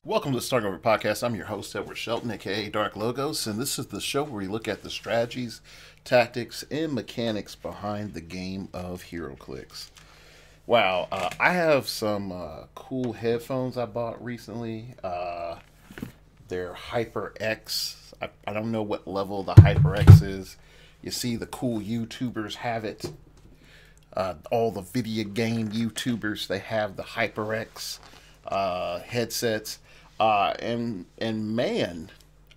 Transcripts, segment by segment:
Welcome to the Starting Over Podcast. I'm your host, Edward Shelton, aka Dark Logos, and this is the show where we look at the strategies, tactics, and mechanics behind the game of heroclix. Wow, I have some cool headphones I bought recently. They're HyperX. I don't know what level the HyperX is. You see the cool YouTubers have it. All the video game YouTubers, they have the HyperX headsets. And man,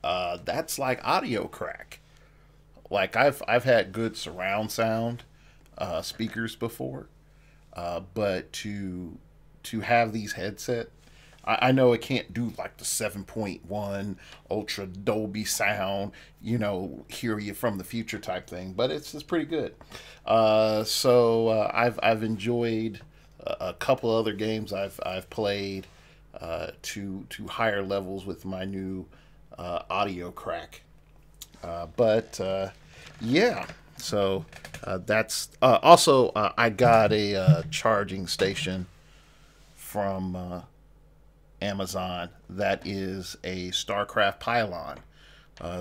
that's like audio crack. Like I've had good surround sound speakers before, but to have these headset, I know it can't do like the 7.1 Ultra Dolby sound, hear you from the future type thing, but it's pretty good. So I've enjoyed a couple other games I've played to higher levels with my new audio crack. But yeah, so that's also I got a charging station from Amazon that is a StarCraft pylon.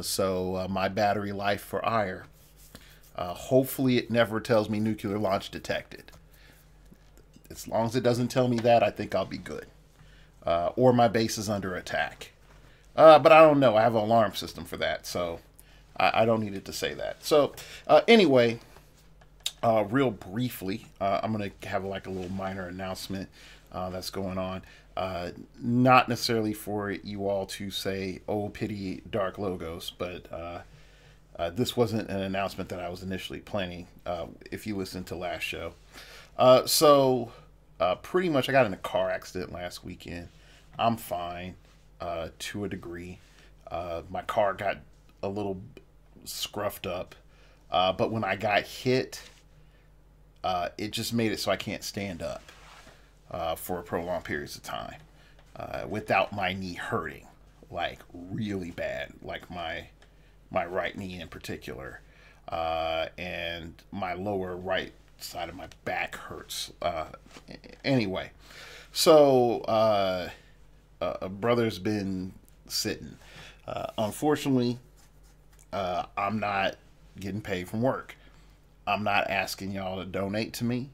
So my battery life for ire. Hopefully it never tells me nuclear launch detected. As long as it doesn't tell me that, I think I'll be good. Or my base is under attack. But I don't know. I have an alarm system for that, so I don't need it to say that. So anyway, real briefly, I'm going to have like a little minor announcement that's going on. Not necessarily for you all to say, oh, pity Dark Logos, but this wasn't an announcement that I was initially planning, if you listened to last show. So pretty much I got in a car accident last weekend. I'm fine to a degree. My car got a little scruffed up, but when I got hit, it just made it so I can't stand up for prolonged periods of time without my knee hurting, like really bad, like my right knee in particular, and my lower right side of my back hurts. Anyway, so a brother's been sitting. Unfortunately, I'm not getting paid from work. I'm not asking y'all to donate to me.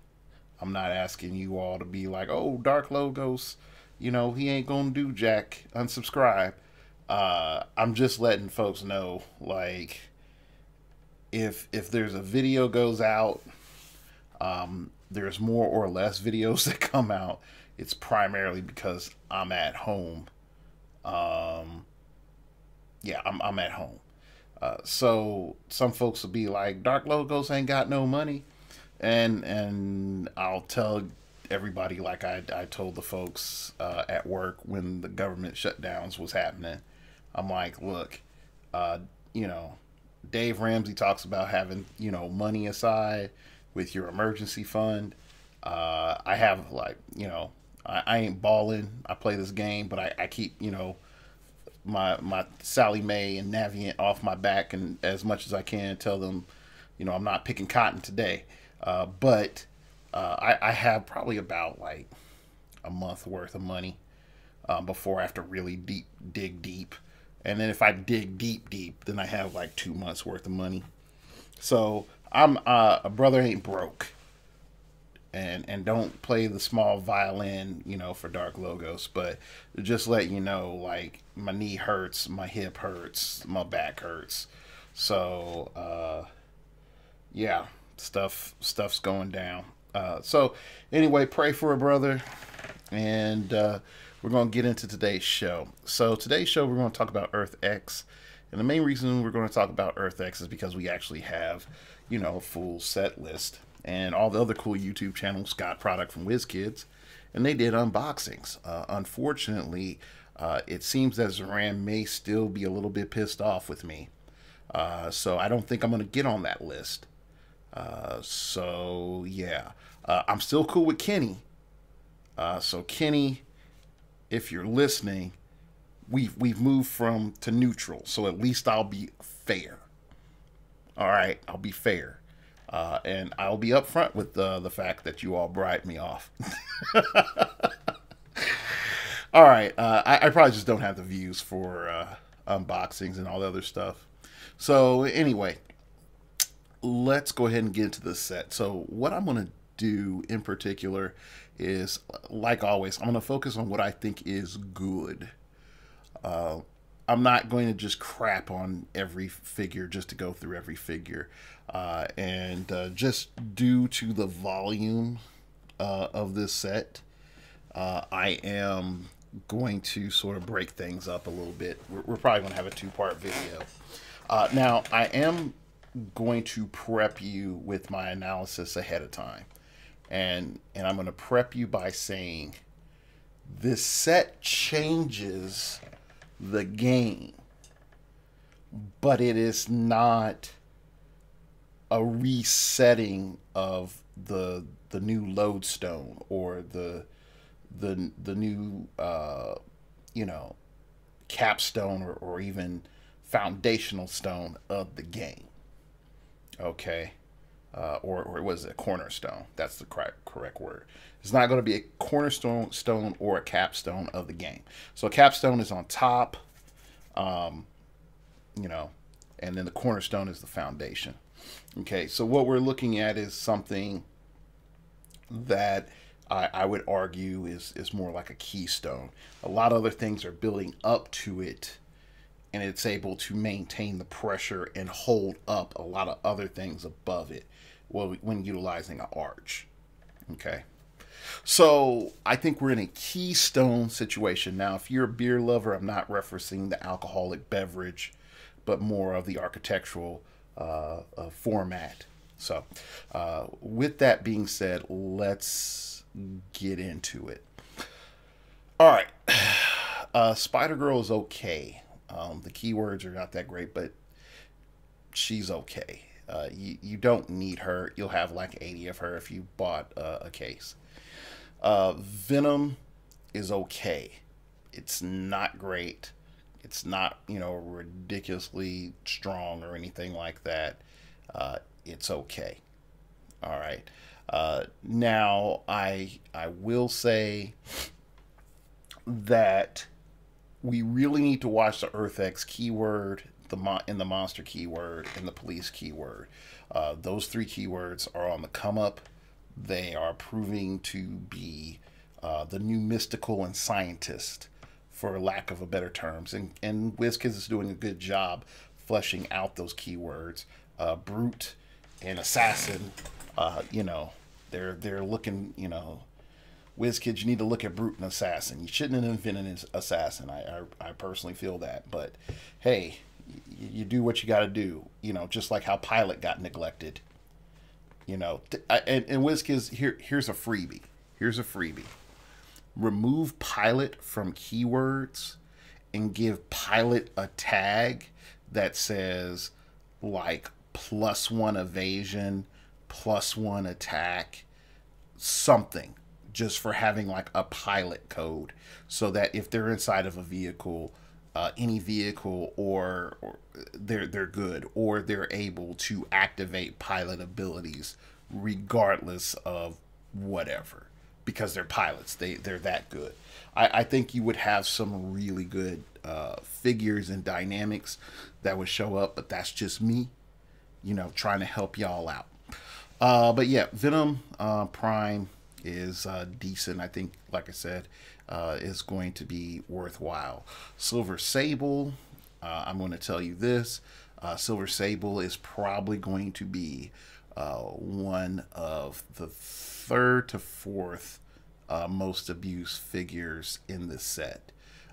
I'm not asking you all to be like, oh, Dark Logos, he ain't gonna do jack, unsubscribe. I'm just letting folks know, like, if there's a video goes out, there's more or less videos that come out, it's primarily because I'm at home. Yeah, I'm at home. So some folks will be like, Dark Logos ain't got no money. And I'll tell everybody like I told the folks at work when the government shutdowns was happening. I'm like, look, Dave Ramsey talks about having, money aside with your emergency fund. I have like, I ain't balling. I play this game, but I keep, my Sally Mae and Navient off my back and as much as I can tell them, I'm not picking cotton today. But I have probably about like a month worth of money before I have to really dig deep. And then if I dig deep, then I have like 2 months worth of money. So I'm a brother ain't broke. And don't play the small violin, for Dark Logos, but just let you know, like, my knee hurts, my hip hurts, my back hurts. So yeah, stuff's going down. So anyway, pray for a brother, and we're going to get into today's show. So today's show, we're going to talk about Earth X, and the main reason we're going to talk about Earth X is because we actually have, a full set list. And all the other cool YouTube channels got product from WizKids, and they did unboxings. Unfortunately, it seems that Zoran may still be a little bit pissed off with me. So I don't think I'm going to get on that list. So yeah, I'm still cool with Kenny. So Kenny, if you're listening, we've moved to neutral. So at least I'll be fair. All right, I'll be fair. And I'll be upfront with the fact that you all bribed me off. All right, I probably just don't have the views for unboxings and all the other stuff. So anyway, let's go ahead and get into the set. So what I'm going to do in particular is, like always, I'm going to focus on what I think is good. I'm not going to just crap on every figure just to go through every figure. And just due to the volume of this set, I am going to sort of break things up a little bit. We're probably going to have a two-part video. Now, I am going to prep you with my analysis ahead of time. And I'm going to prep you by saying this set changes the game, but it is not a resetting of the new lodestone or the new you know, capstone or even foundational stone of the game. Okay. Or was it a cornerstone? That's the correct word. It's not going to be a cornerstone or a capstone of the game. So a capstone is on top, you know, and then the cornerstone is the foundation. Okay, so what we're looking at is something that I would argue is more like a keystone. A lot of other things are building up to it, and it's able to maintain the pressure and hold up a lot of other things above it when utilizing an arch. Okay, so I think we're in a keystone situation. Now, if you're a beer lover, I'm not referencing the alcoholic beverage, but more of the architectural format. So with that being said, let's get into it. All right. Spider-Girl is okay. The keywords are not that great, but she's okay. You don't need her. You'll have like 80 of her if you bought a case. Venom is okay. It's not great. It's not, you know, ridiculously strong or anything like that. It's okay. All right. Now, I will say that we really need to watch the EarthX keyword, in the monster keyword, and the police keyword. Those three keywords are on the come up. They are proving to be the new mystical and scientist, for lack of a better terms. And WizKids is doing a good job fleshing out those keywords. Brute and assassin, you know, they're looking, you know, WizKids, you need to look at Brute and Assassin. You shouldn't have invented Assassin. I personally feel that. But, hey, you do what you got to do. You know, just like how Pilot got neglected. You know, and WizKids, here's a freebie. Here's a freebie. Remove Pilot from keywords and give Pilot a tag that says, like, +1 evasion, +1 attack, something. Just for having like a pilot code, so that if they're inside of a vehicle, any vehicle, or they're good, or they're able to activate pilot abilities regardless of whatever, because they're pilots. They're that good. I think you would have some really good figures and dynamics that would show up, but that's just me, you know, trying to help y'all out. But yeah, Venom Prime is decent. I think, like I said, is going to be worthwhile. Silver Sable, I'm going to tell you this. Silver Sable is probably going to be one of the 3rd to 4th most abused figures in this set.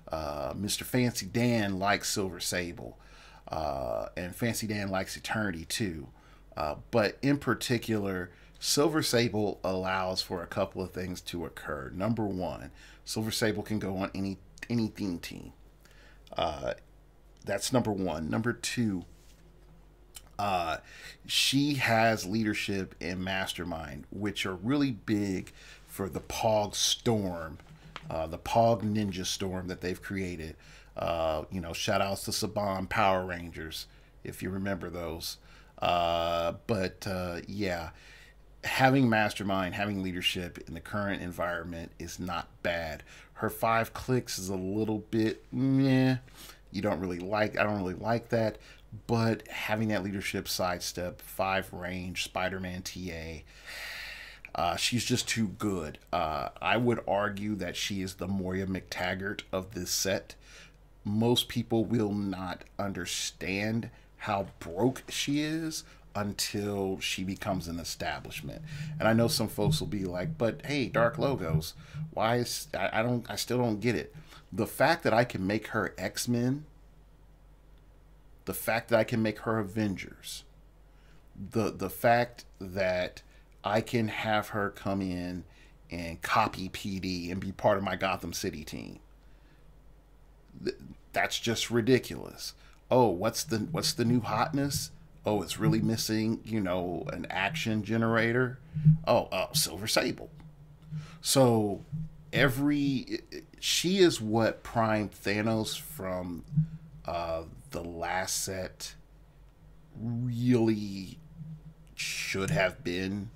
Mr. Fancy Dan likes Silver Sable, and Fancy Dan likes Eternity too. But in particular, Silver Sable allows for a couple of things to occur. Number one, Silver Sable can go on any theme team. That's number one. Number two, she has leadership and mastermind, which are really big for the Pog Storm, the Pog Ninja Storm that they've created. You know, shout outs to Saban Power Rangers, if you remember those. But yeah, having mastermind, having leadership in the current environment is not bad. Her 5 clicks is a little bit meh. You don't really like, I don't really like that. But having that leadership, sidestep, 5 range, SpiderMan TA, she's just too good. I would argue that she is the Moya McTaggart of this set. Most people will not understand how broke she is until she becomes an establishment. And I know some folks will be like, but hey, Dark Logos, why is I still don't get it. The fact that I can make her X-Men, the fact that I can make her Avengers, the fact that I can have her come in and copy PD and be part of my Gotham City team. That's just ridiculous. Oh, what's the new hotness? Oh, it's really missing, you know, an action generator. Oh, Silver Sable. So she is what primed Thanos from the last set really should have been.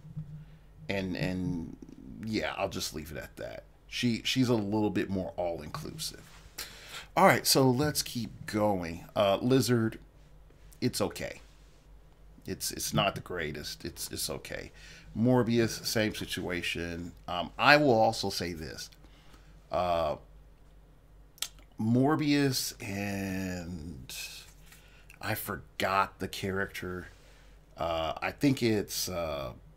And yeah, I'll just leave it at that. She's a little bit more all inclusive. All right, so let's keep going. Lizard, it's okay. It's not the greatest. It's okay. Morbius, same situation. I will also say this. Morbius and I forgot the character. I think it's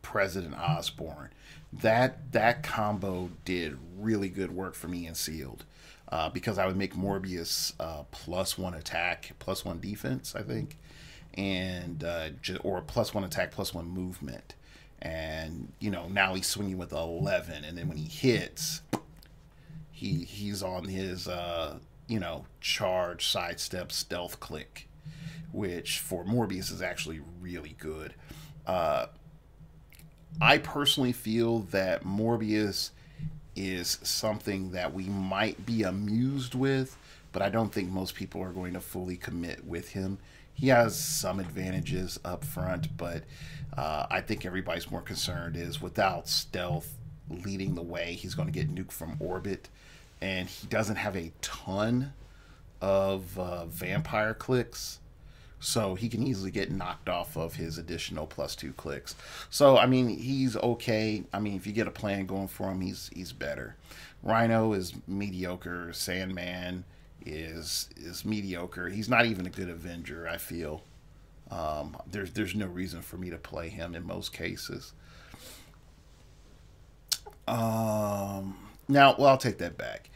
President Osborn. That combo did really good work for me in Sealed. Because I would make Morbius +1 attack, +1 defense, I think, and or +1 attack, +1 movement, and you know now he's swinging with 11, and then when he hits, he's on his you know, charge, sidestep, stealth click, which for Morbius is actually really good. I personally feel that Morbius is something that we might be amused with, but I don't think most people are going to fully commit with him. He has some advantages up front, but I think everybody's more concerned is without stealth leading the way, he's going to get nuked from orbit, and he doesn't have a ton of vampire clicks, so he can easily get knocked off of his additional +2 clicks. So, I mean, he's okay. I mean, if you get a plan going for him, he's better. Rhino is mediocre. Sandman is mediocre. He's not even a good Avenger, I feel. There's no reason for me to play him in most cases. Now, well, I'll take that back.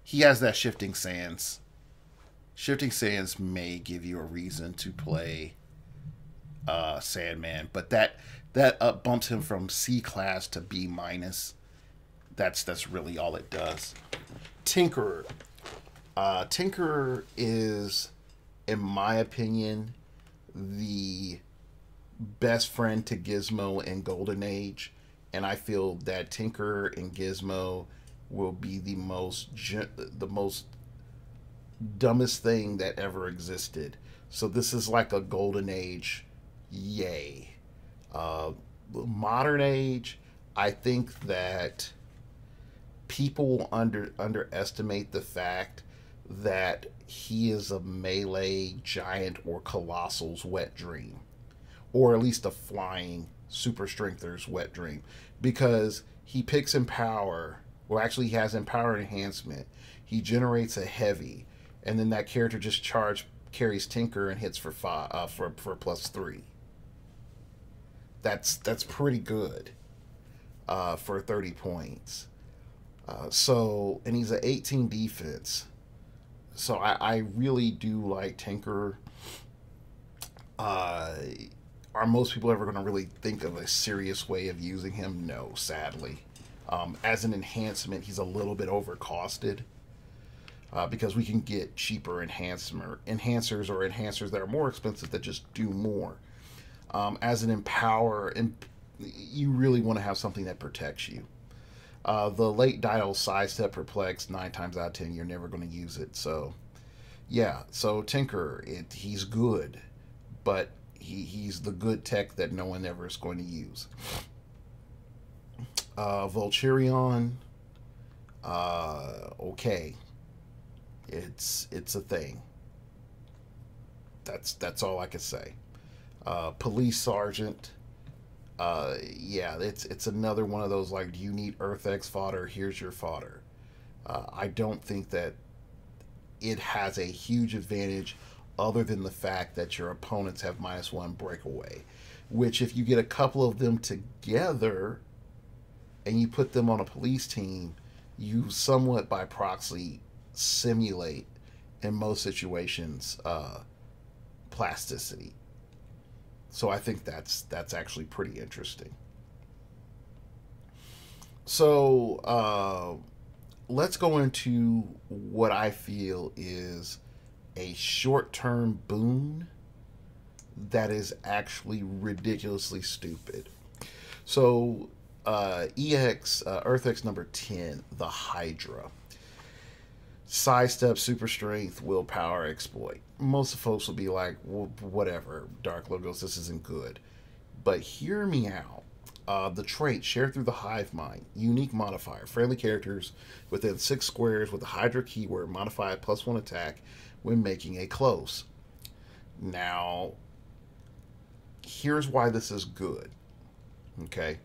He has that Shifting Sands. Shifting Sands may give you a reason to play Sandman, but that up bumps him from C class to B minus. That's really all it does. Tinkerer. Tinkerer is, in my opinion, the best friend to Gizmo in Golden Age, and I feel that Tinkerer and Gizmo will be the most dumbest thing that ever existed. So this is like a Golden Age, yay. Modern Age, I think that people underestimate the fact that he is a melee giant or colossal's wet dream, or at least a flying super strengther's wet dream, because he picks Empower. Well, actually, he has Empower enhancement. He generates a heavy, and then that character just carries Tinker and hits for +3. That's pretty good for 30 points. So, and he's an 18 defense. So I really do like Tinker. Are most people ever going to really think of a serious way of using him? No, sadly. As an enhancement, he's a little bit overcosted. Because we can get cheaper enhancers or enhancers that are more expensive that just do more. As an Empower, you really want to have something that protects you. The late dial sidestep perplex, 9 times out of 10 you're never going to use it. So yeah, so Tinker, he's good, but He's the good tech that no one ever is going to use. Vulture, okay, it's a thing. That's all I can say. Police sergeant, yeah, it's another one of those, like, do you need EarthX fodder? Here's your fodder. I don't think that it has a huge advantage other than the fact that your opponents have -1 breakaway, which if you get a couple of them together and you put them on a police team, you somewhat by proxy simulate, in most situations, plasticity. So I think that's actually pretty interesting. So let's go into what I feel is a short-term boon that is actually ridiculously stupid. So EarthX number 10, the Hydra. Sidestep, super strength, willpower, exploit. Most of folks will be like, well, whatever, Dark Logos, this isn't good. But hear me out. The trait, shared through the hive mind, unique modifier, friendly characters within 6 squares with the Hydra keyword modify +1 attack when making a close. Now, here's why this is good. Okay.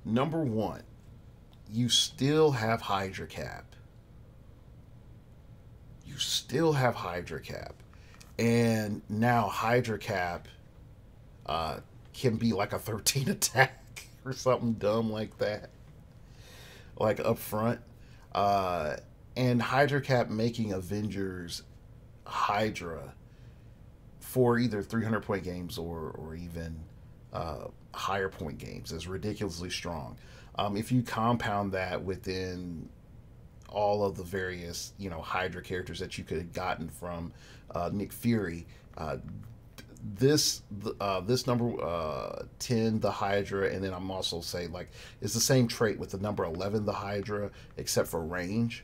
Number 1, you still have Hydra cap. You still have Hydra cap. And now Hydra cap can be like a 13 attack or something dumb like that. Like up front. And Hydra cap making Avengers Hydra for either 300-point games or even higher point games is ridiculously strong. If you compound that within all of the various, Hydra characters that you could have gotten from Nick Fury, this number 10, the Hydra, and then I'm also saying, like, it's the same trait with the number 11, the Hydra, except for range.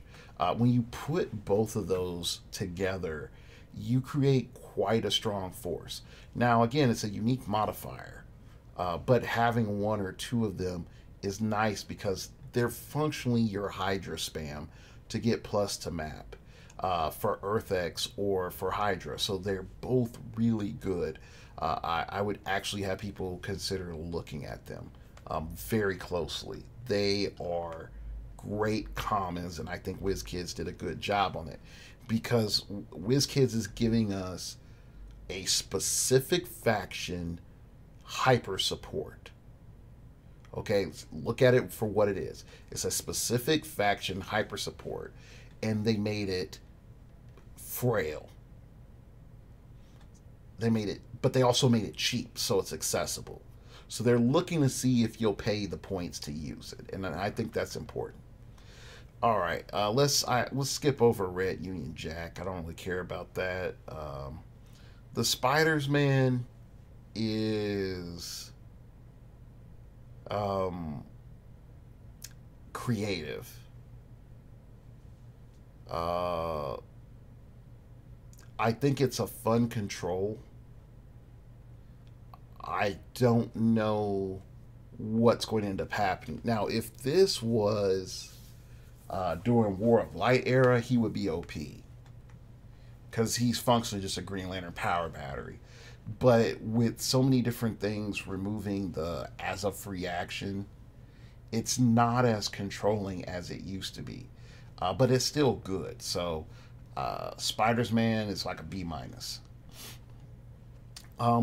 When you put both of those together, you create quite a strong force. Now, again, it's a unique modifier, but having 1 or 2 of them is nice because they're functionally your Hydra spam to get plus to map for EarthX or for Hydra. So they're both really good. I would actually have people consider looking at them very closely. They are great commons, and I think WizKids did a good job on it because WizKids is giving us a specific faction hyper support. Okay, look at it for what it is. It's a specific faction hyper support, and they made it frail. They made it, but they also made it cheap, so it's accessible. So they're looking to see if you'll pay the points to use it, and I think that's important. All right, let's skip over Red Union Jack. I don't really care about that. The SpiderMan is creative. I think it's a fun control. I don't know what's going to end up happening. Now, if this was during War of Light era, he would be OP. Because he's functionally just a Green Lantern power battery. But with so many different things removing the as a free action, it's not as controlling as it used to be. But it's still good. So SpiderMan is like a B-.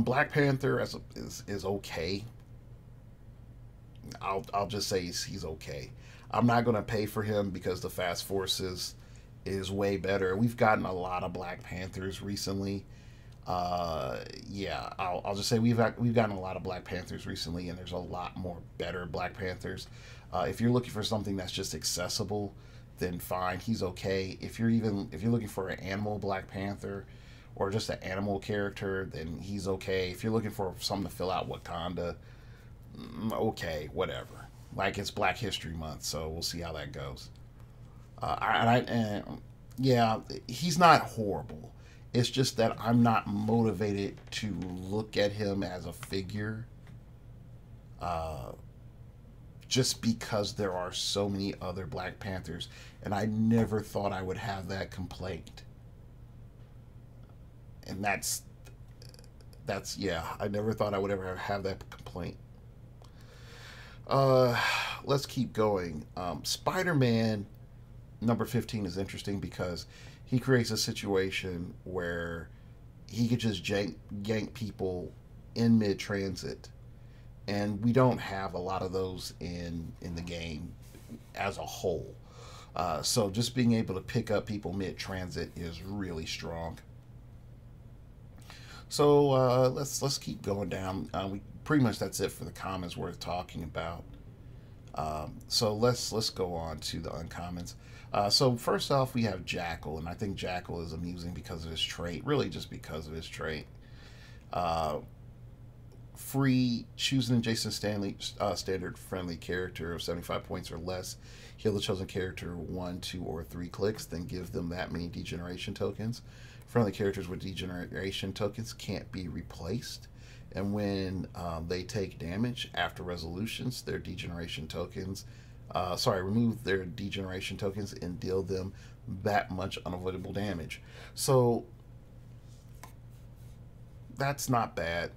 Black Panther is okay. I'll just say he's okay. I'm not going to pay for him because the Fast Forces is way better. We've gotten a lot of Black Panthers recently. Yeah, I'll just say we've gotten a lot of Black Panthers recently, and there's a lot more better Black Panthers. If you're looking for something that's just accessible, then fine, he's okay. If you're looking for an animal Black Panther or just an animal character, then he's okay. If you're looking for something to fill out Wakanda, okay, whatever. Like, it's Black History Month, so we'll see how that goes. Yeah, he's not horrible. It's just that I'm not motivated to look at him as a figure, uh, just because there are so many other Black Panthers, and I never thought I would have that complaint. And that's yeah, I never thought I would ever have that complaint. Uh, let's keep going. Spider-Man number 15 is interesting because he creates a situation where he could just yank people in mid transit, and we don't have a lot of those in the game as a whole. So just being able to pick up people mid transit is really strong. So let's keep going down. We pretty much that's it for the comments worth talking about. So let's go on to the uncommons. So first off, we have Jackal, and I think Jackal is amusing because of his trait. Really, just because of his trait. Uh, Free, choose an adjacent standard friendly character of 75 points or less. Heal the chosen character 1, 2, or 3 clicks, then give them that many degeneration tokens. Friendly characters with degeneration tokens can't be replaced. And when they take damage after resolutions, their degeneration tokens, remove their degeneration tokens and deal them that much unavoidable damage. So that's not bad.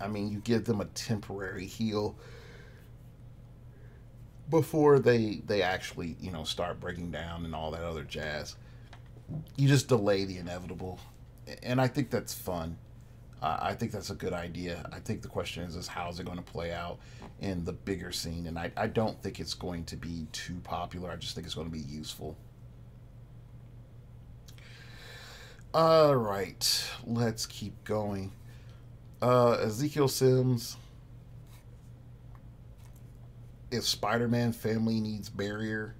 I mean, you give them a temporary heal before they actually, start breaking down and all that other jazz. You just delay the inevitable, and I think that's fun. I think that's a good idea. I think the question is how is it going to play out in the bigger scene, and I don't think it's going to be too popular. I just think it's going to be useful. All right, let's keep going. Ezekiel Sims. If Spider-Man family needs barrier,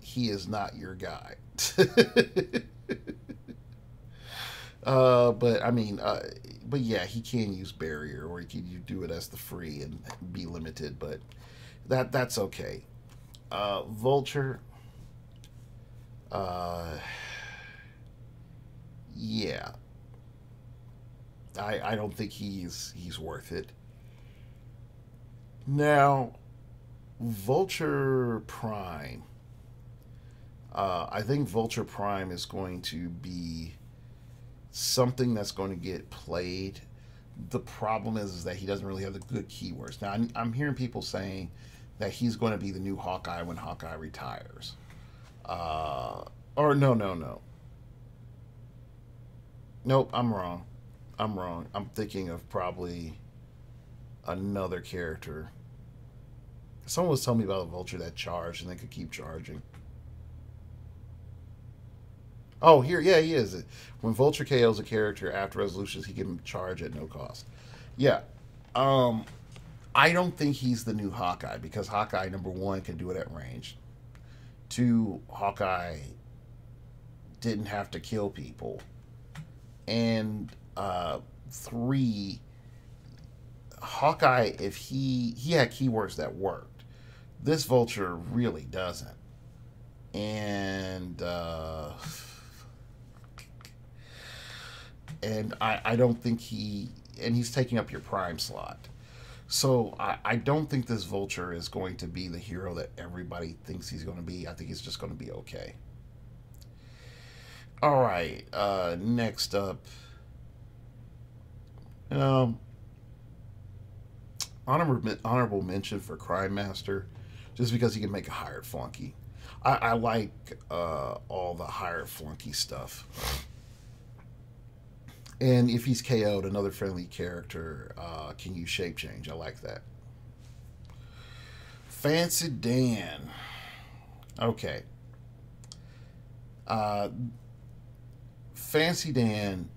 he is not your guy. But I mean, but yeah, he can use barrier, or he can you do it as the free and be limited. But that's okay. Vulture. Yeah, I don't think he's worth it. Now, Vulture Prime. I think Vulture Prime is going to be something that's going to get played. The problem is that he doesn't really have the good keywords. Now, I'm hearing people saying that he's going to be the new Hawkeye when Hawkeye retires. Or no. Nope, I'm wrong. I'm thinking of probably another character. Someone was telling me about a Vulture that charged and they could keep charging. Oh, here, yeah, he is. When Vulture KOs a character after resolutions, he can charge at no cost. Yeah. I don't think he's the new Hawkeye because Hawkeye, number one, can do it at range. Two, Hawkeye didn't have to kill people. And three, Hawkeye, if he had keywords that worked, this Vulture really doesn't. And I don't think he's taking up your prime slot. So I don't think this Vulture is going to be the hero that everybody thinks he's going to be. I think he's just going to be okay. All right, next up, honorable mention for Crime Master, just because he can make a hired flunky. I like all the hired flunky stuff. And if he's KO'd, another friendly character can use shape change. I like that. Fancy Dan. Okay. Fancy Dan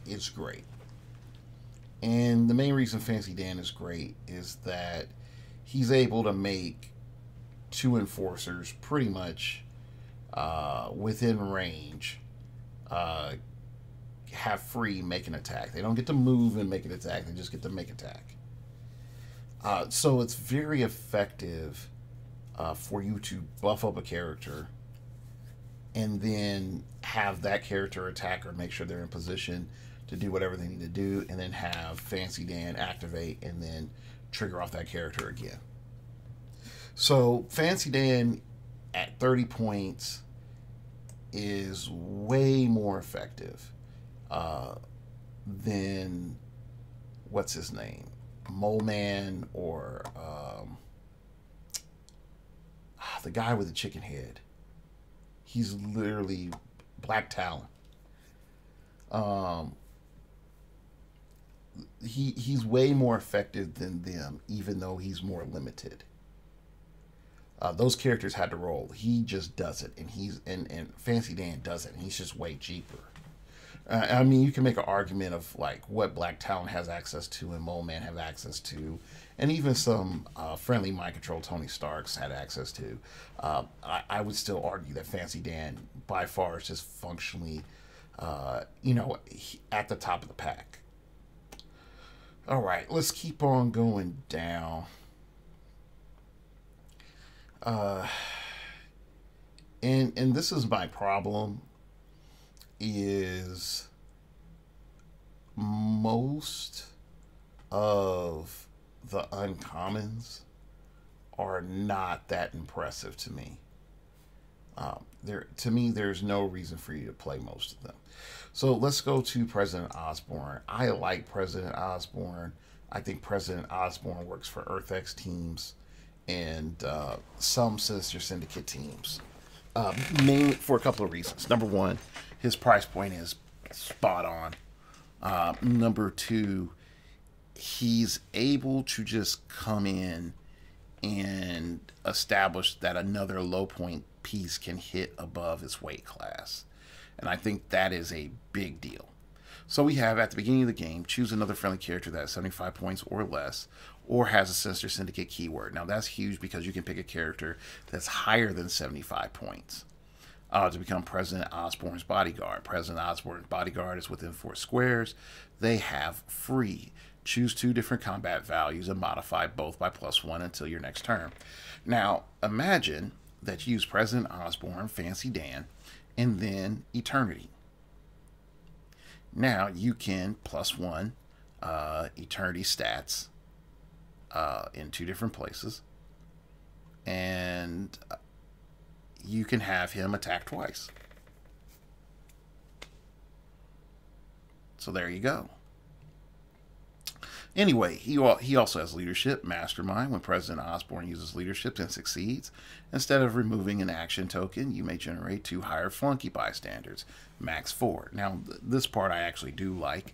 is great. And the main reason Fancy Dan is great is that he's able to make two enforcers pretty much within range have free make an attack. They don't get to move and make an attack. They just get to make attack. So it's very effective for you to buff up a character and then have that character attack or make sure they're in position to do whatever they need to do, and then have Fancy Dan activate and then trigger off that character again. So Fancy Dan at 30 points is way more effective than what's his name, Mole Man, or the guy with the chicken head. He's literally Black Talon. He's way more effective than them, even though he's more limited. Those characters had to roll. He just does it, and Fancy Dan does it, and he's just way cheaper. I mean, you can make an argument of like what Black Talon has access to and Mole Man have access to, and even some friendly mind control Tony Starks had access to. I would still argue that Fancy Dan by far is just functionally, at the top of the pack. All right, let's keep on going down. And this is my problem, is most of the uncommons are not that impressive to me. To me, there's no reason for you to play most of them. So let's go to President Osborn. I like President Osborn. I think President Osborn works for EarthX teams and some Sinister Syndicate teams. Mainly for a couple of reasons. Number one, his price point is spot on. Number two, he's able to just come in and establish that another low point piece can hit above his weight class. And I think that is a big deal. So we have, at the beginning of the game, choose another friendly character that has 75 points or less, or has a Sinister Syndicate keyword. Now that's huge because you can pick a character that's higher than 75 points to become President Osborn's bodyguard. President Osborn's bodyguard is within 4 squares. They have free. Choose 2 different combat values and modify both by +1 until your next turn. Now imagine that you use President Osborn, Fancy Dan, and then Eternity. Now you can +1 Eternity stats in 2 different places, and you can have him attack twice. So there you go. Anyway, he also has leadership, mastermind. When President Osborn uses leadership and succeeds, instead of removing an action token, you may generate 2 higher flunky bystanders, max 4. Now, this part I actually do like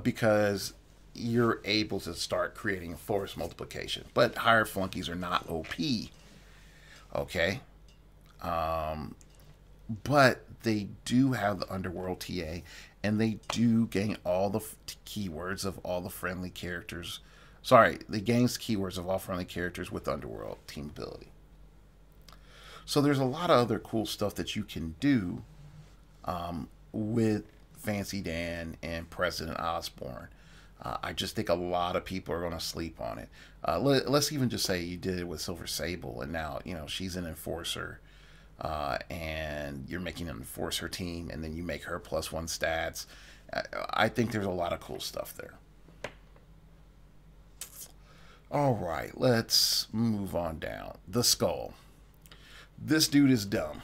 because you're able to start creating force multiplication. But higher flunkies are not OP, okay? But they do have the Underworld TA, and they do gain all the keywords of all the friendly characters. Sorry, they gains keywords of all friendly characters with Underworld team ability. So there's a lot of other cool stuff that you can do with Fancy Dan and President Osborn. I just think a lot of people are going to sleep on it. Let's even just say you did it with Silver Sable, and now she's an enforcer. And you're making an enforcer team, and then you make her +1 stats. I think there's a lot of cool stuff there. All right, let's move on down. The Skull. This dude is dumb,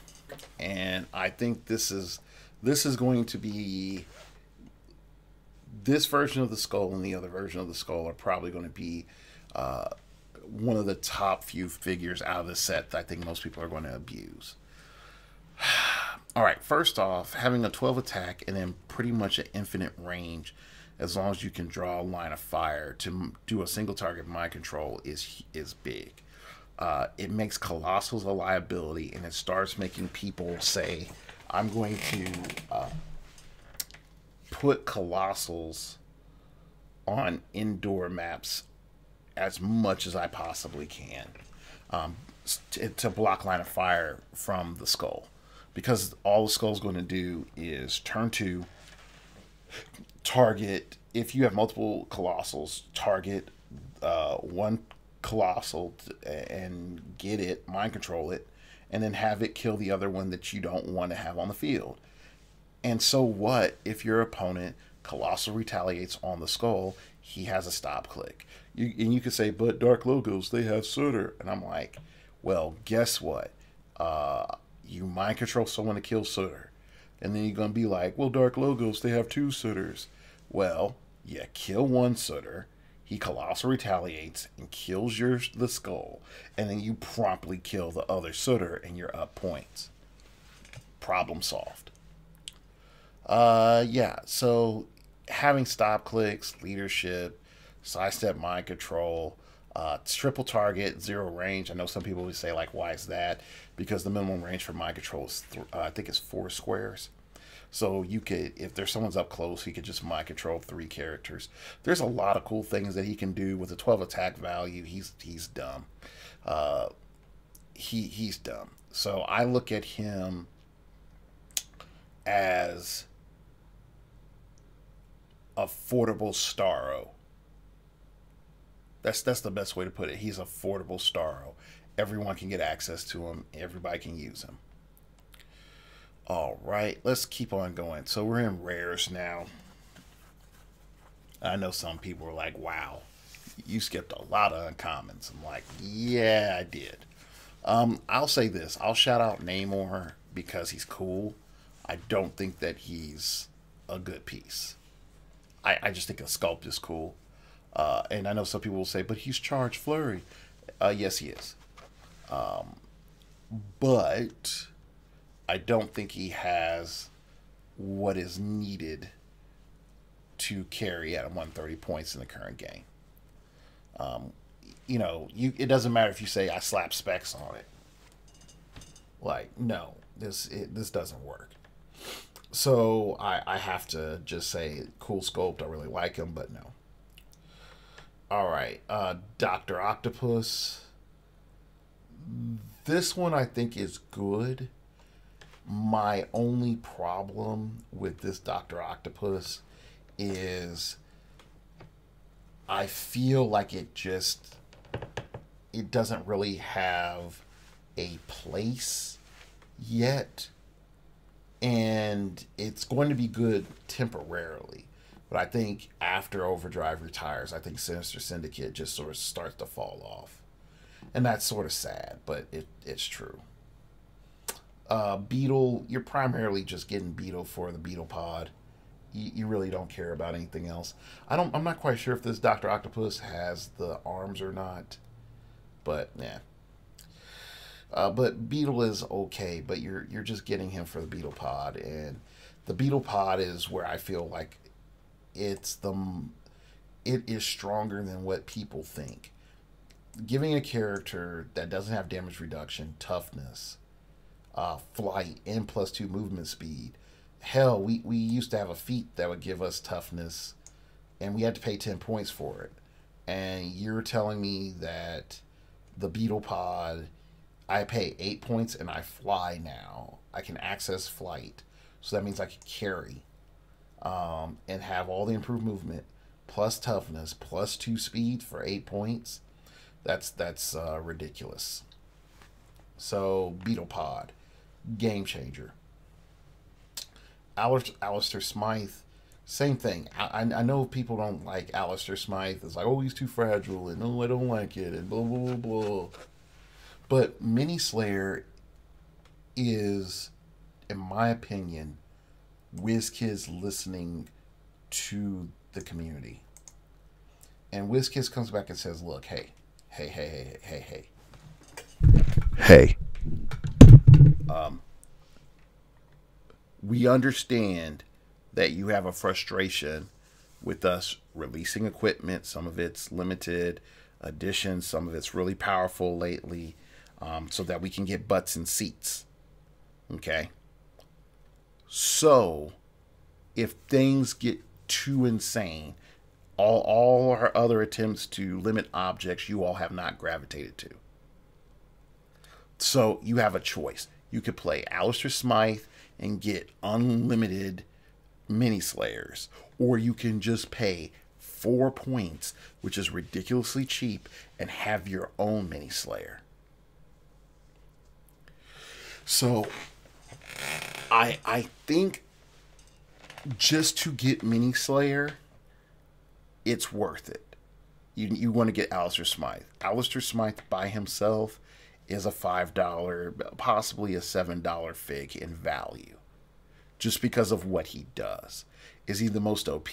and I think this is going to be, this version of the Skull and the other version of the Skull are probably going to be one of the top few figures out of the set that I think most people are going to abuse. All right, first off, having a 12 attack and then pretty much an infinite range, as long as you can draw a line of fire to do a single target mind control, is big. It makes Colossals a liability, and it starts making people say, I'm going to put Colossals on indoor maps as much as I possibly can to block line of fire from the Skull. Because all the Skull's going to do is turn 2, target, if you have multiple Colossals, target one Colossal and get it, mind control it, and then have it kill the other one that you don't want to have on the field. And so what if your opponent Colossal retaliates on the skull? He has a stop click. And you could say, but Dark Logos, they have Suitor. And I'm like, well, guess what? You mind control someone to kill Suitor. And then you're going to be like, well, Dark Logos, they have 2 Suitors. Well, you kill one Suitor. He Colossal retaliates and kills the skull. And then you promptly kill the other Suitor and you're up points. Problem solved. Yeah, so having stop clicks, leadership, sidestep, mind control, triple target, 0 range. I know some people would say, like, why is that? Because the minimum range for mind control is, I think it's 4 squares. So you could, if there's someone's up close, he could just mind control 3 characters. There's a lot of cool things that he can do with a 12 attack value. He's dumb. He's dumb. So I look at him as affordable Starro. That's the best way to put it. He's affordable Starro. Everyone can get access to him. Everybody can use him. All right, let's keep on going. So we're in rares now. I know some people are like, wow, you skipped a lot of uncommons. I'm like, yeah, I did. I'll say this. I'll shout out Namor because he's cool. I don't think that he's a good piece. I just think a sculpt is cool. And I know some people will say, but he's charged flurry. Yes, he is. But I don't think he has what is needed to carry at 130 points in the current game. You know, it doesn't matter if you say I slap specs on it. Like, no, this doesn't work. So I have to just say cool sculpt. I really like him, but no. All right, Dr. Octopus. This one I think is good. My only problem with this Dr. Octopus is I feel like it doesn't really have a place yet. And it's going to be good temporarily. But I think after Overdrive retires, I think Sinister Syndicate just sort of starts to fall off. And that's sort of sad, but it's true. Beetle, you're primarily just getting Beetle for the Beetle pod. You really don't care about anything else. I'm not quite sure if this Dr. Octopus has the arms or not. But, yeah. But Beetle is okay, but you're just getting him for the Beetle pod. And the Beetle pod is where I feel like it is stronger than what people think. Giving a character that doesn't have damage reduction, toughness, flight, and +2 movement speed. Hell, we used to have a feat that would give us toughness, and we had to pay 10 points for it. And you're telling me that the Beetle pod, I pay 8 points and I fly now. I can access flight, so that means I can carry, and have all the improved movement, plus toughness, +2 speed for 8 points. That's ridiculous. So Beetle pod, game changer. Alistair Smythe, same thing. I know people don't like Alistair Smythe. It's like, oh, he's too fragile, and oh, I don't like it, and blah, blah, blah, blah. But Mini Slayer is, in my opinion, WizKids listening to the community. And WizKids comes back and says, look, hey. We understand that you have a frustration with us releasing equipment. Some of it's limited edition, some of it's really powerful lately, so that we can get butts and seats. Okay? So, if things get too insane, all our other attempts to limit objects you all have not gravitated to. So you have a choice. You could play Alistair Smythe and get unlimited Mini Slayers, or you can just pay 4 points, which is ridiculously cheap, and have your own mini Slayer. So I think just to get mini Slayer, it's worth it. You want to get Alistair Smythe. Alistair Smythe by himself is a $5, possibly a $7 fig in value, just because of what he does. Is he the most OP?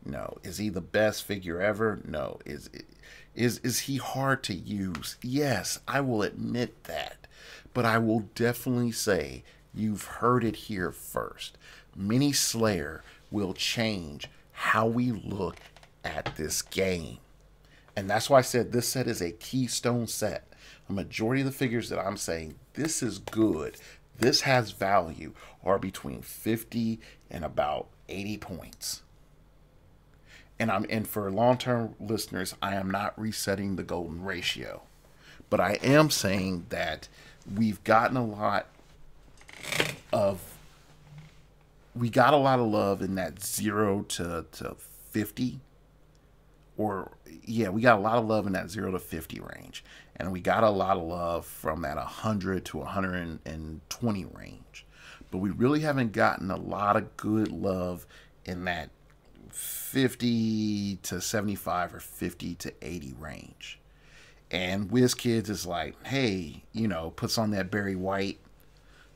No. Is he the best figure ever? No. Is he hard to use? Yes, I will admit that. But I will definitely say, you've heard it here first. Mini Slayer will change how we look at this game. And that's why I said this set is a keystone set. A majority of the figures that I'm saying, this is good, this has value, are between 50 and about 80 points. And for long-term listeners, I am not resetting the golden ratio. But I am saying that we've gotten a lot of love in that 0 to 50. Or, yeah, we got a lot of love in that 0 to 50 range. And we got a lot of love from that 100 to 120 range. But we really haven't gotten a lot of good love in that 50 to 75 or 50 to 80 range. And WizKids is like, hey, you know, puts on that Barry White,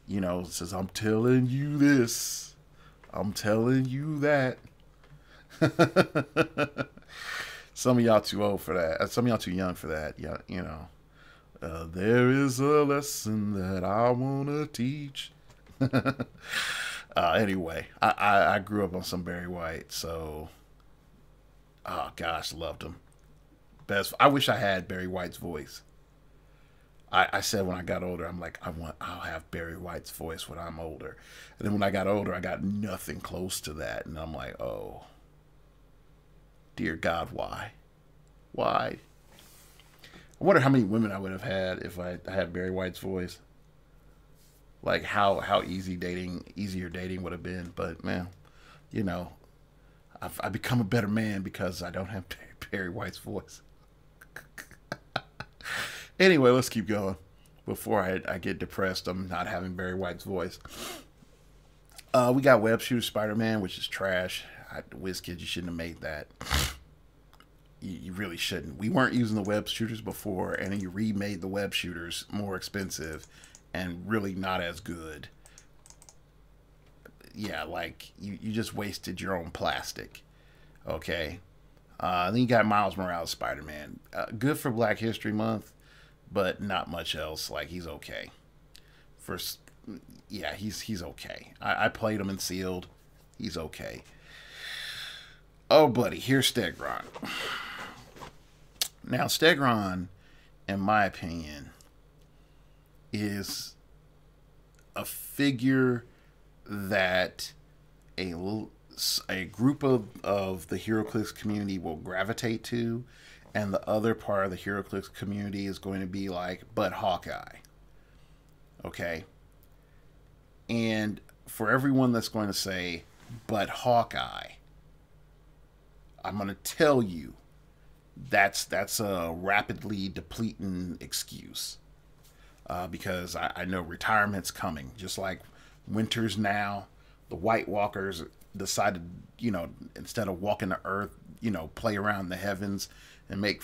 you know, says, I'm telling you this, I'm telling you that. Some of y'all too old for that. Some of y'all too young for that. Yeah, you know. There is a lesson that I want to teach. Anyway, I grew up on some Barry White, so oh gosh, loved him. Best. I wish I had Barry White's voice. I said when I got older, I'm like, I'll have Barry White's voice when I'm older. And then when I got older, I got nothing close to that, and I'm like, oh, dear God, why? Why? I wonder how many women I would have had if I had Barry White's voice. Like how easier dating would have been. But man, you know, I've become a better man because I don't have Barry White's voice. Anyway, let's keep going before I get depressed. I'm not having Barry White's voice. We got Web Shooter SpiderMan, which is trash. WizKids, you shouldn't have made that. You really shouldn't. We weren't using the web shooters before, and then you remade the web shooters more expensive and really not as good. Yeah, like, you just wasted your own plastic. Okay? Then you got Miles Morales Spider-Man. Good for Black History Month, but not much else. Like, he's okay. Yeah, he's okay. I played him in sealed. He's okay. Oh, buddy, here's Stegron. Now, Stegron, in my opinion, is a figure that a group of the heroclix community will gravitate to, and the other part of the heroclix community is going to be like, but Hawkeye. Okay? And for everyone that's going to say, but Hawkeye, I'm going to tell you that's a rapidly depleting excuse. Because I know retirement's coming. Just like winter's now, the White Walkers decided, you know, instead of walking the earth, you know, play around the heavens and make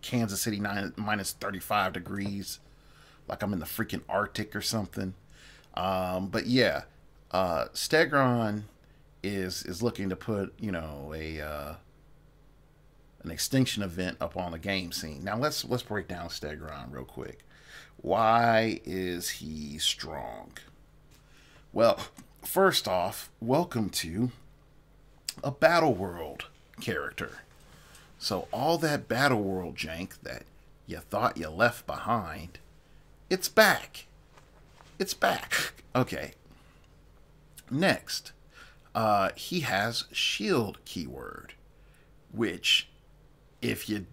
Kansas City minus 35 degrees. Like I'm in the freaking Arctic or something. But yeah, Stegron is looking to put, you know, an extinction event up on the game scene. Now let's break down Stegron real quick. Why is he strong? Well, first off, welcome to a Battle World character. So all that Battle World jank that you thought you left behind, it's back. It's back. Okay. Next, he has shield keyword, which if you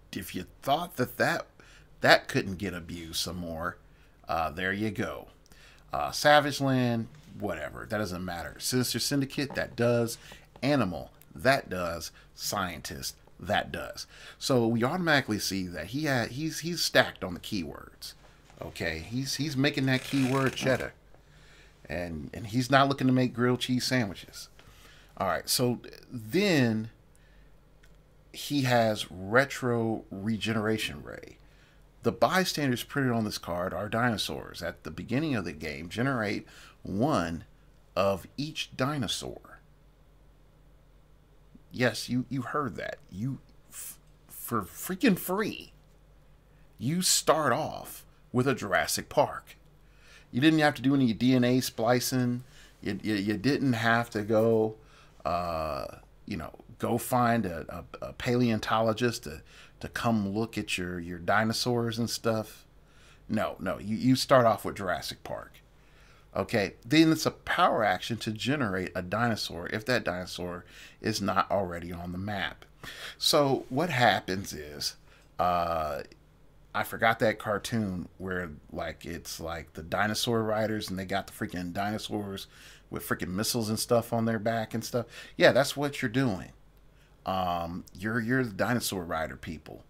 thought that couldn't get abused some more, there you go. Savage Land, whatever, that doesn't matter. Sinister Syndicate, that does. Animal, that does, scientist, that does. So we automatically see that he's stacked on the keywords. Okay, he's making that keyword cheddar, and he's not looking to make grilled cheese sandwiches. All right, so then he has retro regeneration ray. The bystanders printed on this card are dinosaurs. At the beginning of the game, generate one of each dinosaur. Yes, you heard that. For freaking free, you start off with a Jurassic Park. You didn't have to do any DNA splicing. You didn't have to go, go find a paleontologist to come look at your dinosaurs and stuff. No, you start off with Jurassic Park. Okay, then it's a power action to generate a dinosaur if that dinosaur is not already on the map. So what happens is, I forgot that cartoon where it's like the dinosaur riders and they got the freaking dinosaurs with freaking missiles and stuff on their back and stuff. Yeah, that's what you're doing. You're the dinosaur rider people,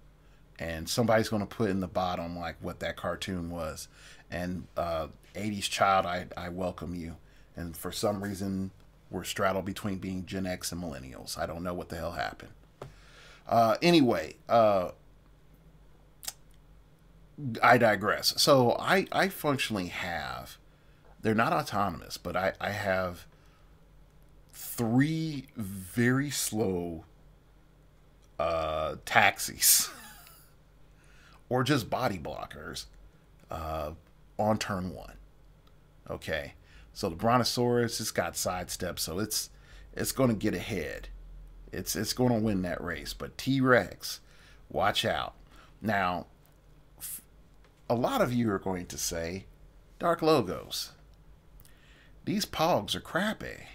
and somebody's going to put in the bottom like what that cartoon was. And 80s child, I welcome you. And for some reason, we're straddled between being Gen X and millennials. I don't know what the hell happened. Anyway, I digress. So I functionally have, they're not autonomous, but I have 3 very slow taxis or just body blockers on turn 1. Okay, so the Brontosaurus, it's got sidestep, so it's going to get ahead. It's going to win that race. But T-Rex, watch out. Now, a lot of you are going to say, Dark Logos, these Pogs are crappy.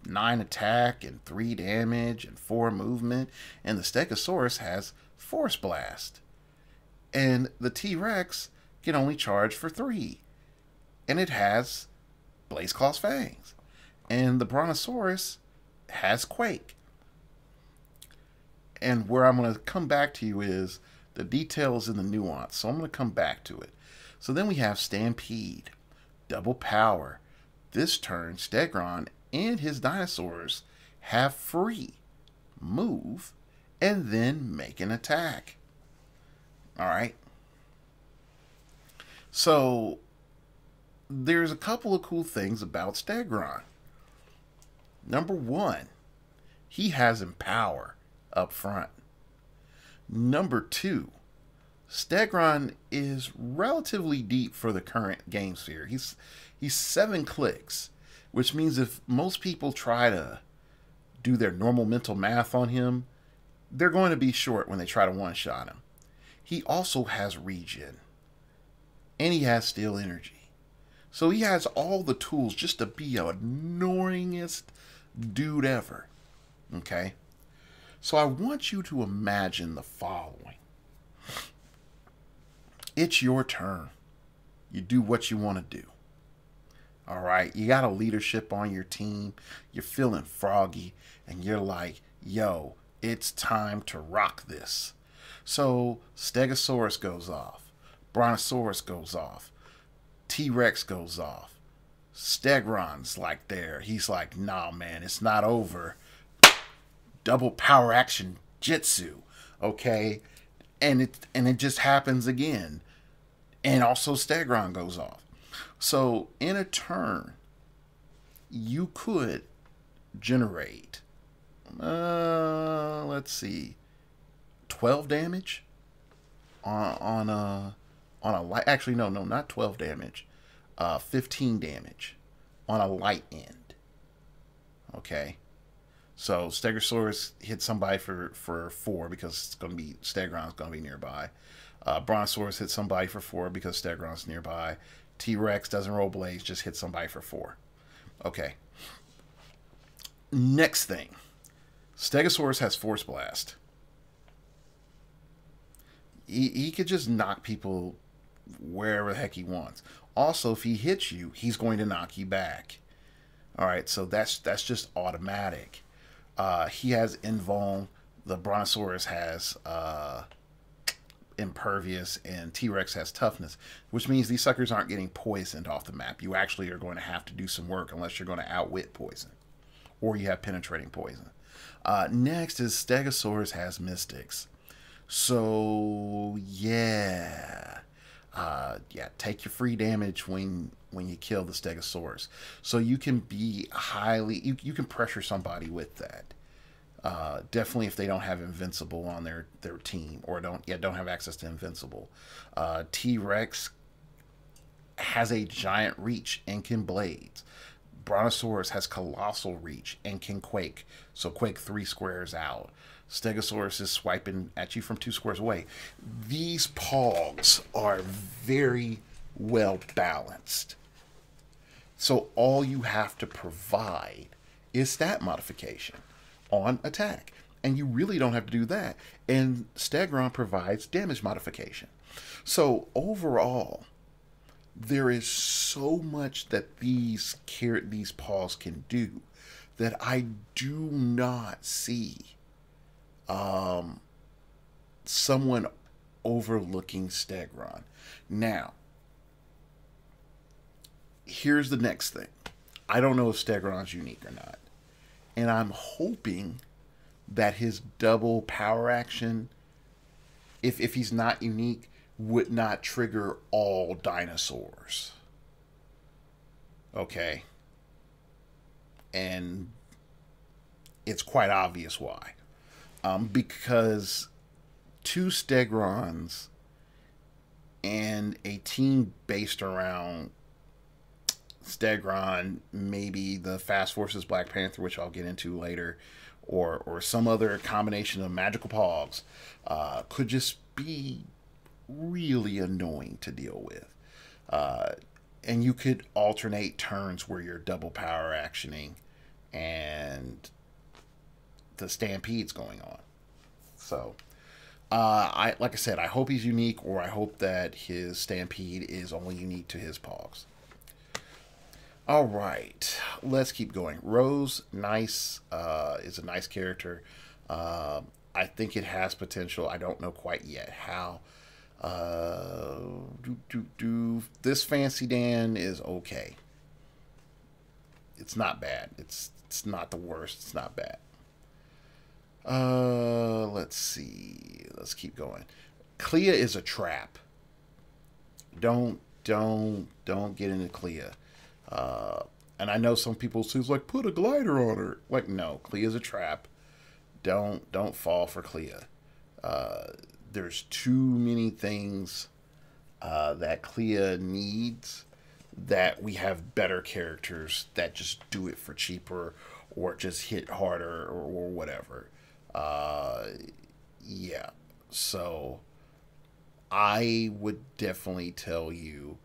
9 attack and 3 damage and 4 movement, and the Stegosaurus has Force Blast. And the T-Rex can only charge for 3. And it has Blaze Claw's Fangs. And the Brontosaurus has Quake. And where I'm going to come back to you is the details and the nuance. So I'm going to come back to it. So then we have Stampede, double power. This turn, Stegron and his dinosaurs have free move and then make an attack. All right. So there's a couple of cool things about Stegron. Number 1, he has Empower up front. Number 2, Stegron is relatively deep for the current game sphere. He's 7 clicks, which means if most people try to do their normal mental math on him, they're going to be short when they try to one-shot him. He also has regen, and he has Steel Energy. So he has all the tools just to be the annoyingest dude ever. Okay? So I want you to imagine the following. It's your turn. You do what you want to do. All right? You got a leadership on your team. You're feeling froggy, and you're like, yo, it's time to rock this. So Stegosaurus goes off. Brontosaurus goes off. T-Rex goes off. Stegron's like there. He's like, nah, man, it's not over. Double power action Jitsu. Okay? And it just happens again. And also Stegron goes off. So in a turn, you could generate, let's see, 12 damage on a light. Actually, no, not 12 damage. 15 damage on a light end. Okay. So Stegosaurus hits somebody for 4 because it's going to be Stegron's going to be nearby. Brontosaurus hits somebody for 4 because Stegron's nearby. T-Rex doesn't roll blaze, just hits somebody for 4. Okay. Next thing. Stegosaurus has Force Blast. He could just knock people wherever the heck he wants. Also, if he hits you, he's going to knock you back. All right, so that's just automatic. He has invuln. The Brontosaurus has impervious, and T-Rex has toughness, which means these suckers aren't getting poisoned off the map. You actually are going to have to do some work unless you're going to outwit poison, or you have penetrating poison. Next is Stegosaurus has mystics. So yeah, take your free damage when you kill the Stegosaurus. So you can be highly, you can pressure somebody with that. Definitely if they don't have invincible on their team, or don't have access to invincible. T-Rex has a giant reach and can blades. Brontosaurus has colossal reach and can quake, so quake 3 squares out. Stegosaurus is swiping at you from 2 squares away. These pogs are very well balanced. So all you have to provide is stat modification on attack. And you really don't have to do that. And Stegron provides damage modification. So overall, there is so much that these paws can do that I do not see someone overlooking Stegron. Now, here's the next thing. I don't know if Stegron's unique or not. And I'm hoping that his double power action, if he's not unique, would not trigger all dinosaurs. Okay. And it's quite obvious why. Because 2 Stegrons and a team based around Stegron, maybe the Fast Forces Black Panther, which I'll get into later, or some other combination of magical pogs, could just be really annoying to deal with. And you could alternate turns where you're double power actioning and the stampede's going on. So like I said, I hope he's unique, or I hope that his stampede is only unique to his pogs. All right, let's keep going. Rose, nice, is a nice character. I think it has potential. I don't know quite yet how. This Fancy Dan is okay. It's not bad. It's not the worst. It's not bad. Let's see. Let's keep going. Clea is a trap. Don't get into Clea. And I know some people say, like, put a glider on her. Like, no, Clea's a trap. Don't fall for Clea. There's too many things that Clea needs that we have better characters that just do it for cheaper, or just hit harder, or whatever. Yeah. So I would definitely tell you,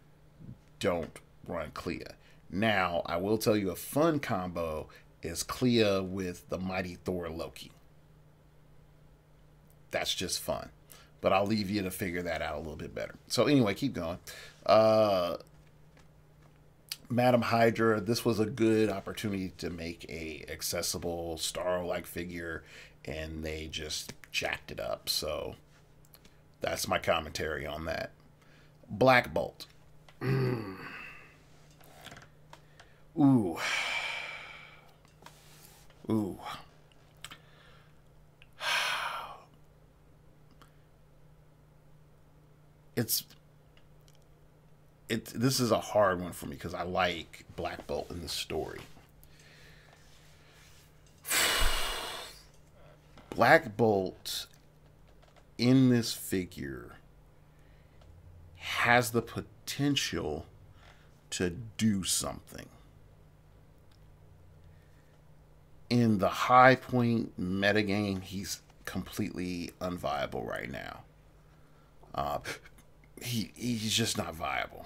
don't run Clea. Now, I will tell you a fun combo is Clea with the Mighty Thor Loki. That's just fun. But I'll leave you to figure that out a little bit better. So anyway, keep going. Madam Hydra, this was a good opportunity to make a accessible Starro-like figure, and they just jacked it up. So that's my commentary on that. Black Bolt. Ooh. Ooh. This is a hard one for me because I like Black Bolt in the story. Black Bolt in this figure has the potential to do something. In the high point metagame, he's completely unviable right now. He's just not viable.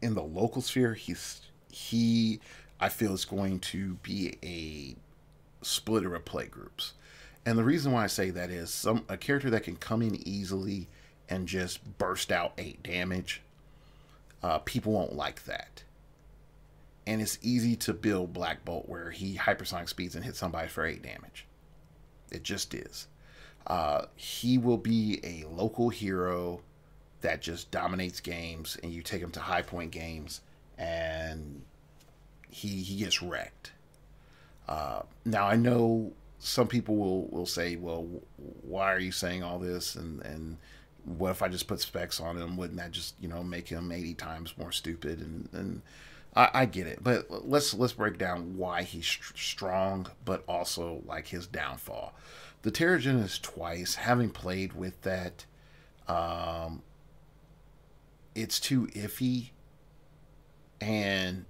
In the local sphere, I feel is going to be a splitter of play groups. And the reason why I say that is a character that can come in easily and just burst out 8 damage. People won't like that. And it's easy to build Black Bolt where he hypersonic speeds and hits somebody for 8 damage. It just is. He will be a local hero that just dominates games, and you take him to high point games, and he gets wrecked. Now, I know some people will say, well, why are you saying all this? And what if I just put specs on him? Wouldn't that just, make him 80 times more stupid? And I get it. But let's break down why he's strong, but also like his downfall. The Terrigenist twice, having played with that, it's too iffy, and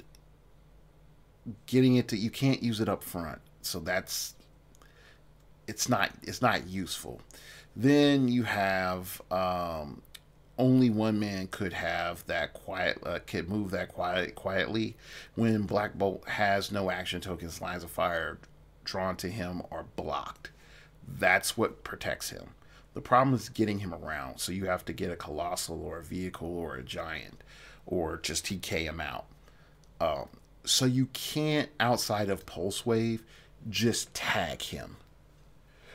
getting it to, you can't use it up front, so it's not useful. Then you have only one man could have that could move that quietly when Black Bolt has no action tokens, lines of fire drawn to him are blocked. That's what protects him. The problem is getting him around, so you have to get a colossal or a vehicle or a giant, or just TK him out. So you can't, outside of Pulse Wave, just tag him.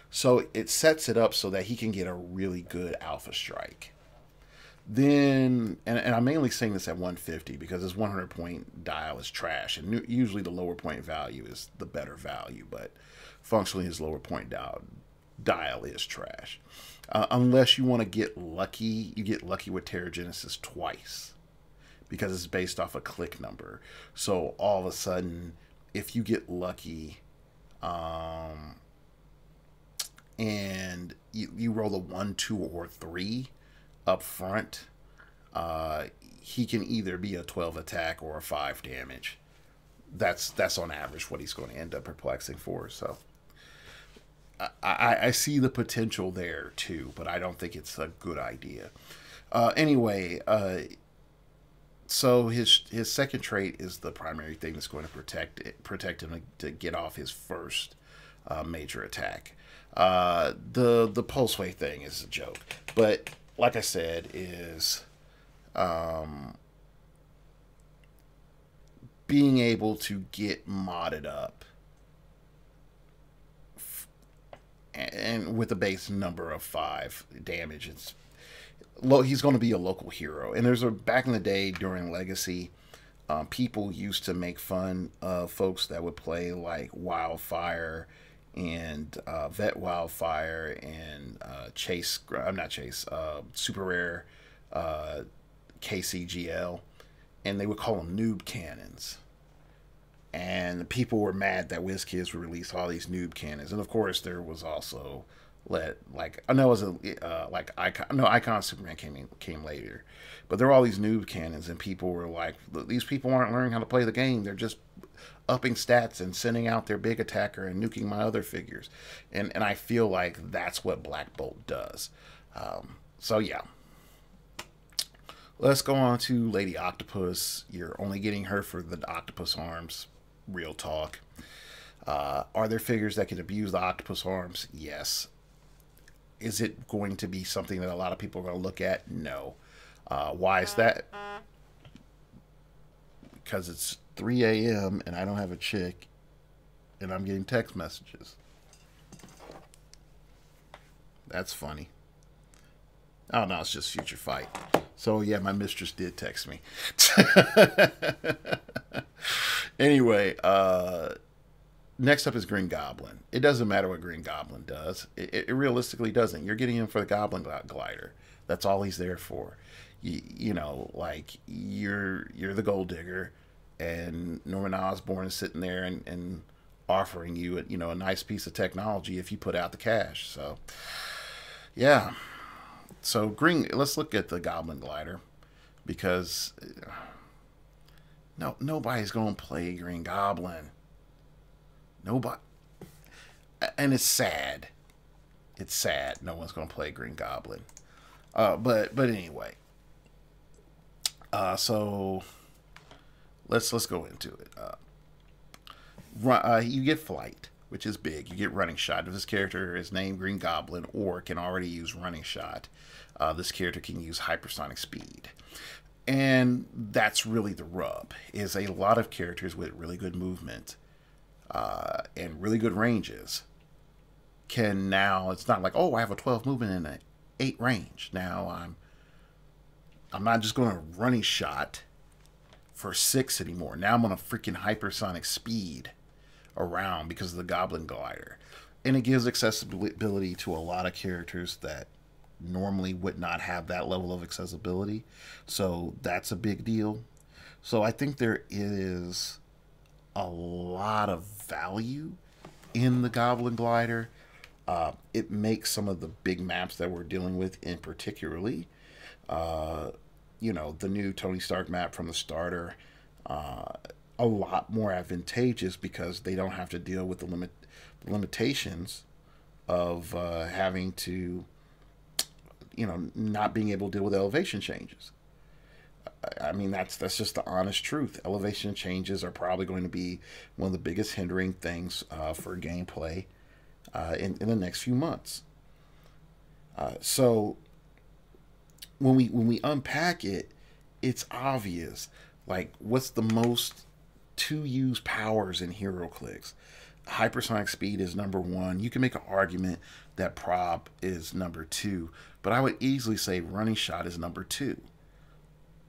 So it sets it up so that he can get a really good alpha strike. Then, and I'm mainly saying this at 150 because his 100 point dial is trash, and usually the lower point value is the better value, but functionally his lower point dial is trash. Unless you want to get lucky, you get lucky with Terrigenesis twice, because it's based off a click number. So all of a sudden, if you get lucky, and you roll a 1, 2, or 3 up front, he can either be a 12 attack or a 5 damage. That's on average what he's going to end up perplexing for. So I see the potential there too, but I don't think it's a good idea. Anyway, so his second trait is the primary thing that's going to protect him to get off his first major attack. The pulse wave thing is a joke, but like I said, is being able to get modded up and with a base number of 5 damage. It's he's going to be a local hero. And there's back in the day during Legacy, people used to make fun of folks that would play like Wildfire and Vet Wildfire and Super Rare KCGL, and they would call them noob cannons. And people were mad that WizKids would release all these noob cannons. And of course, there was also Icon Superman came later, but there were all these noob cannons, and people were like, these people aren't learning how to play the game. They're just upping stats and sending out their big attacker and nuking my other figures. And I feel like that's what Black Bolt does. So yeah. Let's go on to Lady Octopus. You're only getting her for the octopus arms. Real talk. Are there figures that can abuse the octopus arms? Yes. Is it going to be something that a lot of people are going to look at? No. Why is that? Because it's 3 a.m. and I don't have a chick, and I'm getting text messages. That's funny. Oh no, it's just Future Fight. So yeah, my mistress did text me. Anyway, next up is Green Goblin. It doesn't matter what Green Goblin does. It realistically doesn't. You're getting him for the Goblin Glider. That's all he's there for. You know, like you're the gold digger, and Norman Osborn is sitting there and offering you a nice piece of technology if you put out the cash. So yeah. So let's look at the Goblin Glider, because nobody's gonna play Green Goblin. Nobody, and it's sad. It's sad. No one's gonna play Green Goblin. But anyway. So let's go into it. You get flight, which is big. You get running shot. If this character is named Green Goblin or can already use running shot, this character can use hypersonic speed. And that's really the rub, is a lot of characters with really good movement and really good ranges can now, it's not like, oh, I have a 12 movement and an 8 range. Now I'm not just going to running shot for 6 anymore. Now I'm on a freaking hypersonic speed around because of the Goblin Glider. And it gives accessibility to a lot of characters that normally would not have that level of accessibility. So that's a big deal. So I think there is a lot of value in the Goblin Glider. It makes some of the big maps that we're dealing with, in particularly, you know, the new Tony Stark map from the starter, a lot more advantageous because they don't have to deal with the limitations of having to, you know, not being able to deal with elevation changes. I mean, that's just the honest truth. Elevation changes are probably going to be one of the biggest hindering things for gameplay in the next few months. So when we unpack it, it's obvious. Like, what's the most to use powers in heroclix? Hypersonic speed is number 1. You can make an argument that prob is number 2, but I would easily say running shot is number 2.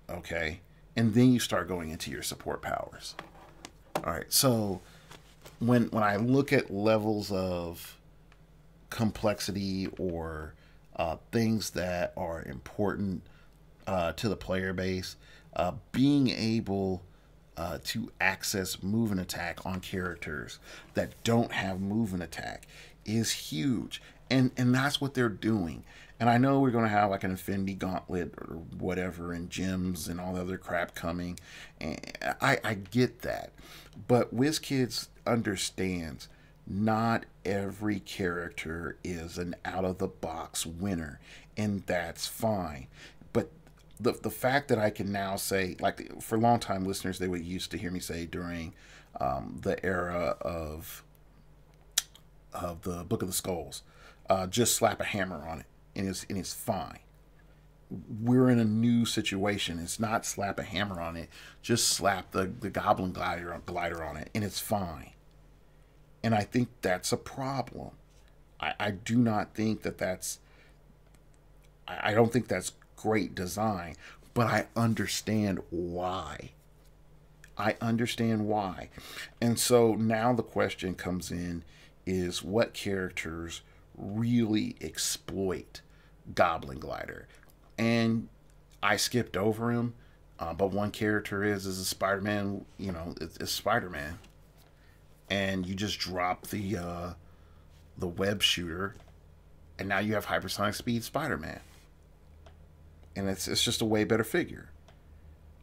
Okay, and then you start going into your support powers. All right, so when I look at levels of complexity or things that are important to the player base, being able to access move and attack on characters that don't have move and attack is huge. And that's what they're doing. And I know we're going to have like an Infinity Gauntlet or whatever and gems and all the other crap coming. And I get that. But WizKids understands not every character is an out-of-the-box winner. And that's fine. But the fact that I can now say, like, for long-time listeners, they would used to hear me say during the era of the Book of the Skulls, just slap a hammer on it and it's fine. We're in a new situation. It's not slap a hammer on it, just slap the Goblin glider on it and it's fine. And I think that's a problem. I do not think that's I don't think that's great design, but I understand why. I understand why. And so now the question comes in is what characters really exploit Goblin Glider. And I skipped over him, but one character is a SpiderMan, you know, it's SpiderMan. And you just drop the web shooter, and now you have hypersonic speed SpiderMan. And it's just a way better figure.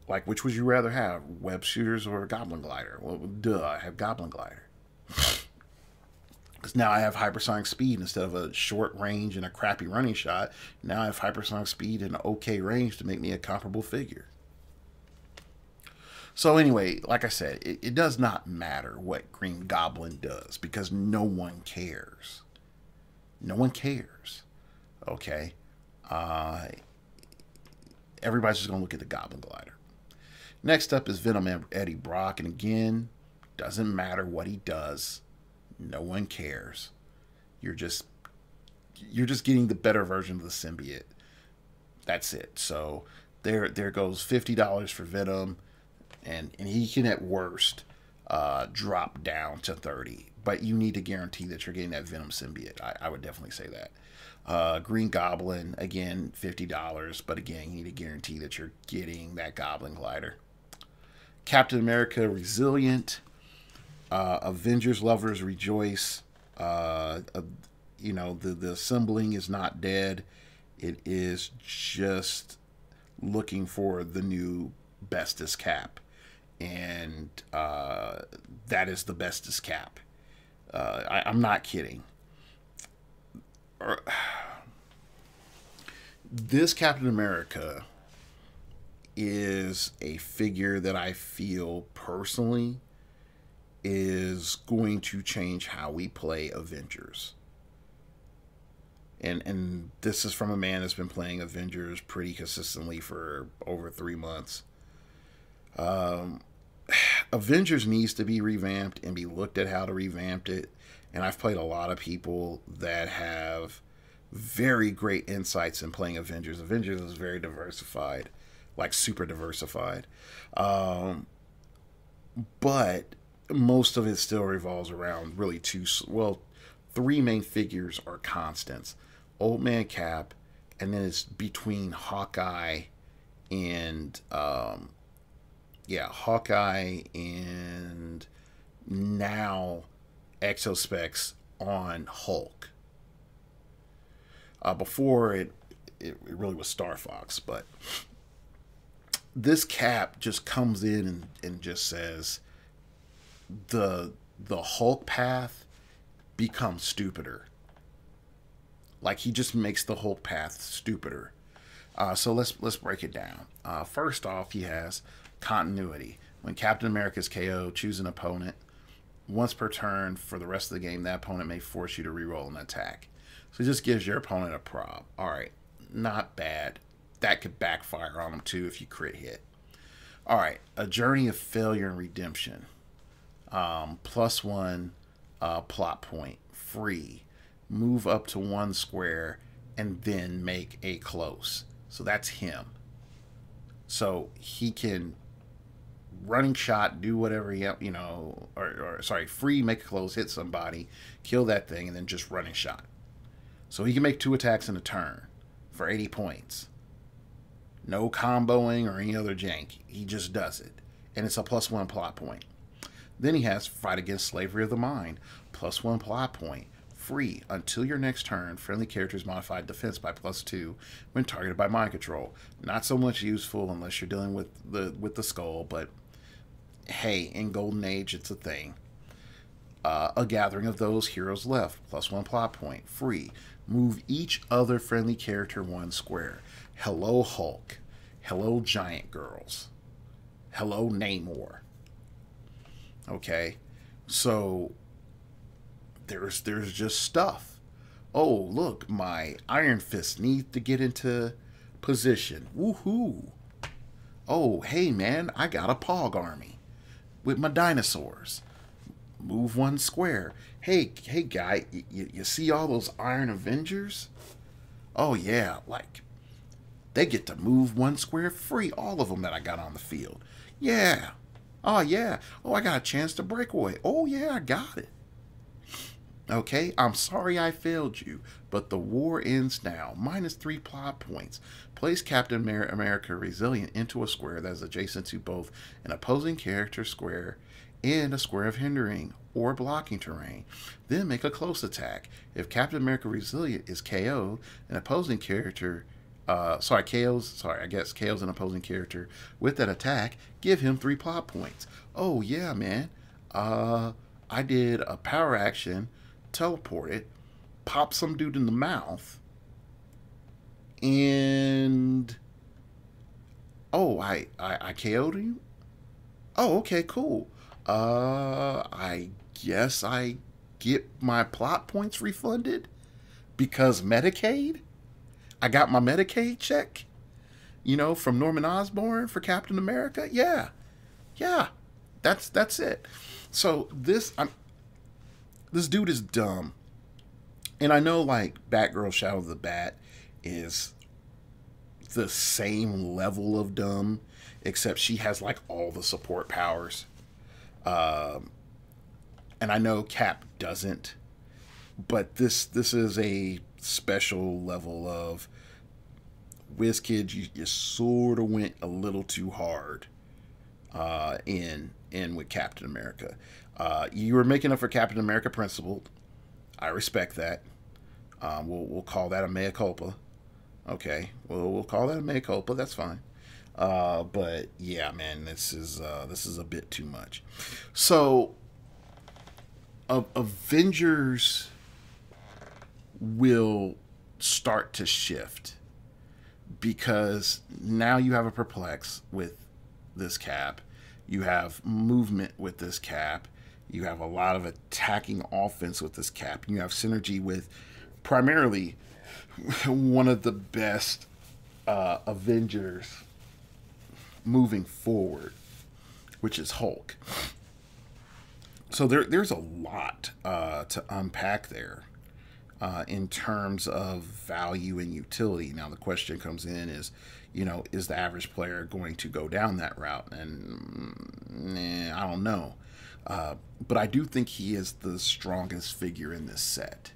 Like, which would you rather have, web shooters or Goblin Glider? Well, duh, I have Goblin Glider. Because now I have hypersonic speed instead of a short range and a crappy running shot. Now I have hypersonic speed and an okay range to make me a comparable figure. So anyway, like I said, it does not matter what Green Goblin does because no one cares. No one cares. Okay? Everybody's just going to look at the Goblin Glider. Next up is Venom Eddie Brock. And again, doesn't matter what he does. No one cares. You're just getting the better version of the symbiote. That's it. So there goes $50 for Venom. And he can at worst drop down to $30. But you need to guarantee that you're getting that Venom symbiote. I would definitely say that. Green Goblin, again, $50. But again, you need to guarantee that you're getting that Goblin Glider. Captain America Resilient. Avengers Lovers Rejoice. You know, the assembling is not dead. It is just looking for the new bestest cap. And that is the bestest cap. I'm not kidding. This Captain America is a figure that I feel personally is going to change how we play Avengers. And this is from a man that's been playing Avengers pretty consistently for over 3 months. Avengers needs to be revamped and be looked at how to revamp it. And I've played a lot of people that have very great insights in playing Avengers. Avengers is very diversified, like super diversified. But most of it still revolves around really three main figures are constants. Old Man Cap, and then it's between Hawkeye and Hawkeye and now Exospecs on Hulk. Before it really was Star Fox, but this Cap just comes in and just says the Hulk path becomes stupider. Like, he just makes the Hulk path stupider. So let's break it down. First off, he has continuity. When Captain America is KO, choose an opponent. Once per turn for the rest of the game, that opponent may force you to reroll an attack. So it just gives your opponent a prob. Alright, not bad. That could backfire on them too if you crit hit. Alright, a journey of failure and redemption. +1 plot point. Free. Move up to 1 square and then make a close. So that's him. So he can running shot, do whatever he, free, make a close, hit somebody, kill that thing, and then just running shot. So he can make 2 attacks in a turn for 80 points. No comboing or any other jank. He just does it. And it's a +1 plot point. Then he has Fight Against Slavery of the Mind. +1 plot point. Free. Until your next turn, friendly characters modified defense by +2 when targeted by mind control. Not so much useful unless you're dealing with the skull, but hey, in Golden Age, it's a thing. A gathering of those heroes left. +1 plot point. Free. Move each other friendly character 1 square. Hello, Hulk. Hello, Giant Girls. Hello, Namor. Okay, so there's just stuff. Oh, look, my Iron Fist needs to get into position. Woohoo! Oh, hey, man, I got a Pog army with my dinosaurs. Move 1 square. Hey guy, you see all those Iron Avengers? Oh, yeah, like, they get to move 1 square free, all of them that I got on the field. Yeah. Oh, yeah. Oh, I got a chance to break away. Oh, yeah, I got it. Okay, I'm sorry I failed you, but the war ends now. -3 plot points. Place Captain America Resilient into a square that is adjacent to both an opposing character square and a square of hindering or blocking terrain. Then make a close attack. If Captain America Resilient is KO'd, an opposing character... KO's an opposing character with that attack, give him 3 plot points. Oh, yeah, man. I did a power action, teleported, pop some dude in the mouth, and oh, I KO'd him? Oh, okay, cool. I guess I get my plot points refunded because Medicaid? I got my Medicaid check, from Norman Osborn for Captain America. Yeah, that's it. So this dude is dumb, and I know like Batgirl Shadow of the Bat is the same level of dumb, except she has like all the support powers, and I know Cap doesn't, but this is a special level of WizKids. You sort of went a little too hard in with Captain America. You were making up for Captain America Principled. I respect that. We'll call that a mea culpa. Okay, we'll call that a mea culpa. That's fine. But yeah, man, this is a bit too much. So Avengers will start to shift because now you have a perplex with this Cap, you have movement with this Cap, you have a lot of attacking offense with this Cap, you have synergy with primarily one of the best Avengers moving forward, which is Hulk. So there's a lot to unpack there in terms of value and utility. Now the question comes in is, is the average player going to go down that route? And I don't know. But I do think he is the strongest figure in this set.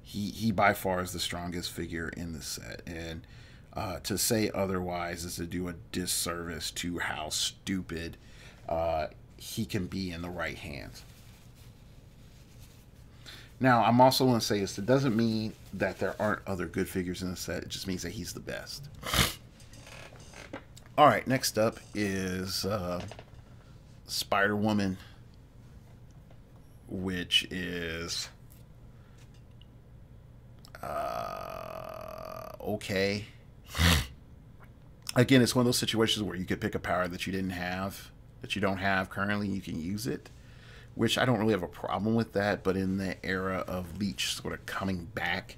He by far is the strongest figure in the set. And to say otherwise is to do a disservice to how stupid he can be in the right hands. Now, I'm also going to say this. It doesn't mean that there aren't other good figures in the set. It just means that he's the best. All right, next up is Spider-Woman, which is okay. Again, it's one of those situations where you could pick a power that you don't have currently, and you can use it, which I don't really have a problem with that. But in the era of Leech sort of coming back,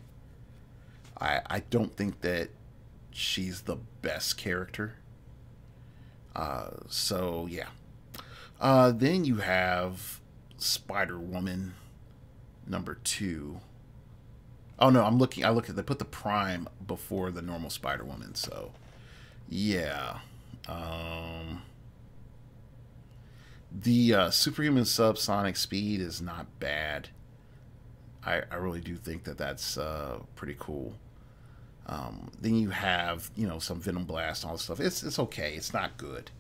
I don't think that she's the best character. So yeah. Then you have Spider-Woman #2. Oh no, I look at they put the Prime before the normal Spider-Woman, so yeah. The superhuman subsonic speed is not bad. I really do think that that's pretty cool. Then you have, some Venom Blast and all this stuff. It's okay. It's not good.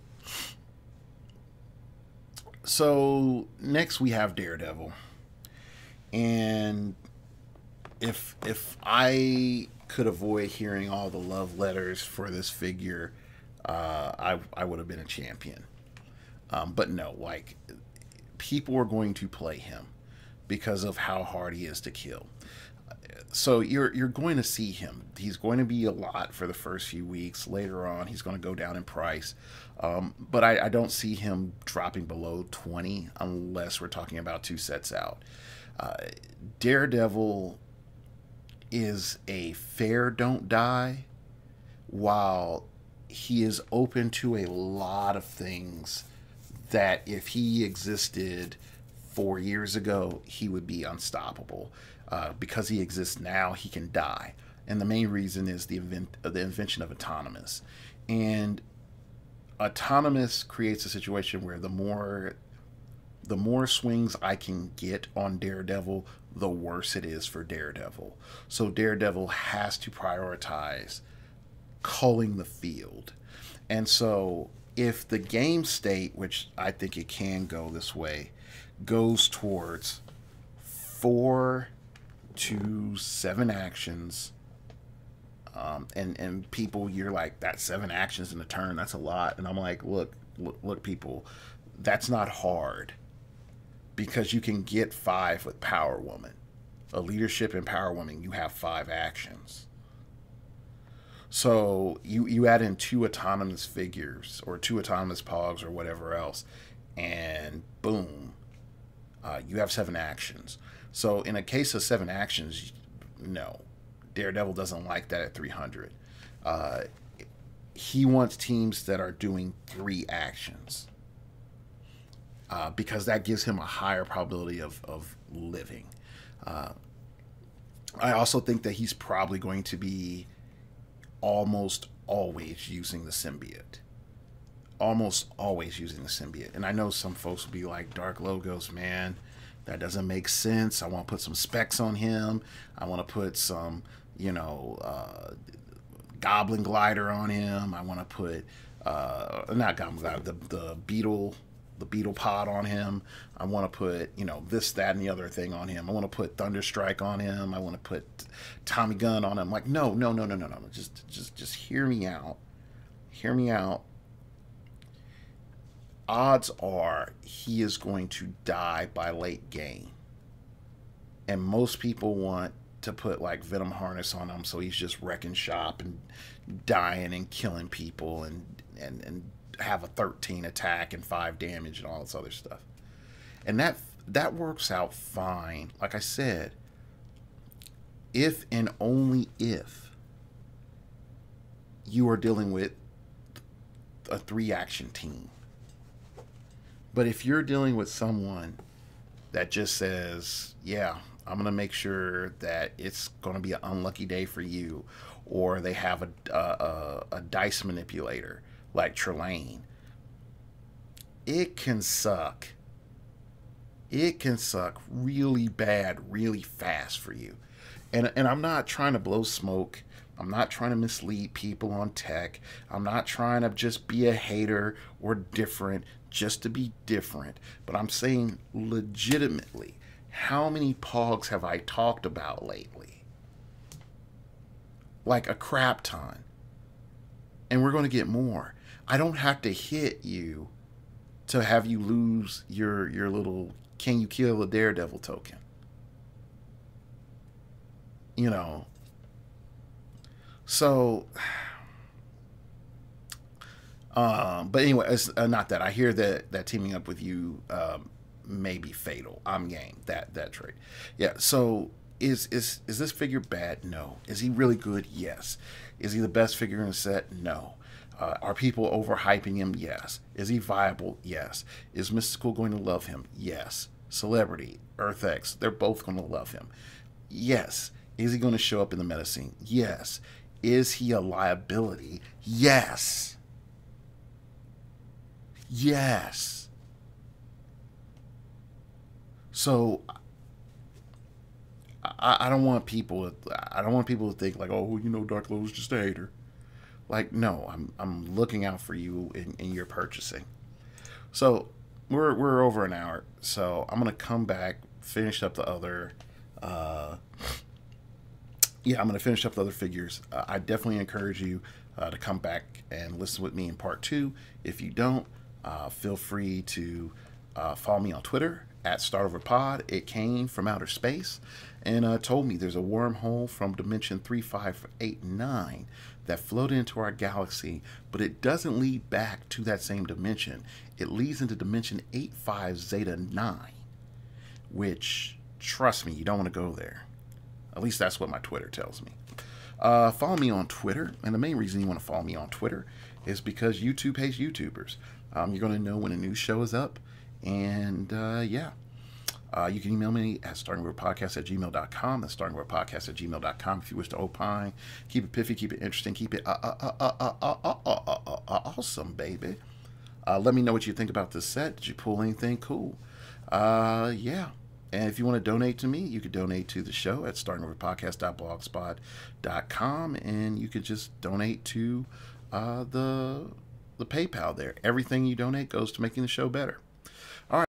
So next we have Daredevil. And if I could avoid hearing all the love letters for this figure, I would have been a champion. But no, like, people are going to play him because of how hard he is to kill. So you're going to see him. He's going to be a lot for the first few weeks. Later on, he's going to go down in price. But I don't see him dropping below 20 unless we're talking about 2 sets out. Daredevil is a fair don't die, while he is open to a lot of things that if he existed 4 years ago, he would be unstoppable. Because he exists now, he can die. And the main reason is the invention of autonomous. And autonomous creates a situation where the more swings I can get on Daredevil, the worse it is for Daredevil. So Daredevil has to prioritize culling the field. And so if the game state, which I think it can go this way, goes towards 4 to 7 actions, and people, you're like, that's 7 actions in a turn, that's a lot. And I'm like, look people, that's not hard, because you can get 5 with Power Woman. A leadership in Power Woman, you have 5 actions. So you add in 2 autonomous figures or 2 autonomous pogs or whatever else, and boom, you have 7 actions. So in a case of 7 actions, no, Daredevil doesn't like that at 300. He wants teams that are doing 3 actions, because that gives him a higher probability of living. I also think that he's probably going to be almost always using the symbiote. Almost always using the symbiote. And I know some folks will be like, Dark Logos, man, that doesn't make sense. I want to put some specs on him. I want to put some, Goblin glider on him. I want to put, not Goblin glider, the beetle pod on him. I want to put, this, that, and the other thing on him. I want to put Thunderstrike on him. I want to put Tommy Gun on him. Like, no. Just hear me out. Hear me out. Odds are he is going to die by late game. And most people want to put like Venom Harness on him, so he's just wrecking shop and dying and killing people and have a 13 attack and 5 damage and all this other stuff. And that works out fine. Like I said, if and only if you are dealing with a 3-action team. But if you're dealing with someone that just says, yeah, I'm going to make sure that it's going to be an unlucky day for you, or they have a dice manipulator like Trelane, it can suck. It can suck really bad, really fast for you. And I'm not trying to blow smoke. I'm not trying to mislead people on tech. I'm not trying to just be a hater or different just to be different. But I'm saying legitimately, how many pogs have I talked about lately? Like a crap ton. And we're going to get more. I don't have to hit you to have you lose your little can you kill a daredevil token. You know. So, but anyway, it's not that. I hear that teaming up with you may be fatal. I'm game that trade. Yeah. So is this figure bad? No. Is he really good? Yes. Is he the best figure in the set? No. Are people overhyping him? Yes. Is he viable? Yes. Is Mystical going to love him? Yes. Celebrity, EarthX, they're both going to love him. Yes. Is he going to show up in the meta scene? Yes. Is he a liability? Yes. Yes. So I don't want people to think like, oh, you know, Dark Logo's just a hater. Like, no, I'm looking out for you in your purchasing. So we're over an hour, so I'm gonna come back, finish up the other. I'm gonna finish up the other figures. I definitely encourage you to come back and listen with me in part 2. If you don't, feel free to follow me on Twitter at StarOverPod. It came from outer space and told me there's a wormhole from dimension 3589 that floated into our galaxy, but it doesn't lead back to that same dimension. It leads into dimension 85 Zeta 9, which, trust me, you don't want to go there. At least that's what my Twitter tells me. Follow me on Twitter, and the main reason you want to follow me on Twitter is because YouTube hates YouTubers. You're going to know when a new show is up, and you can email me at startingoverpodcast@gmail.com. That's startingoverpodcast@gmail.com if you wish to opine. Keep it piffy, keep it interesting, keep it awesome, baby. Let me know what you think about this set. Did you pull anything cool? And if you want to donate to me, you could donate to the show at startingoverpodcast.blogspot.com, and you could just donate to the PayPal there. Everything you donate goes to making the show better. All right.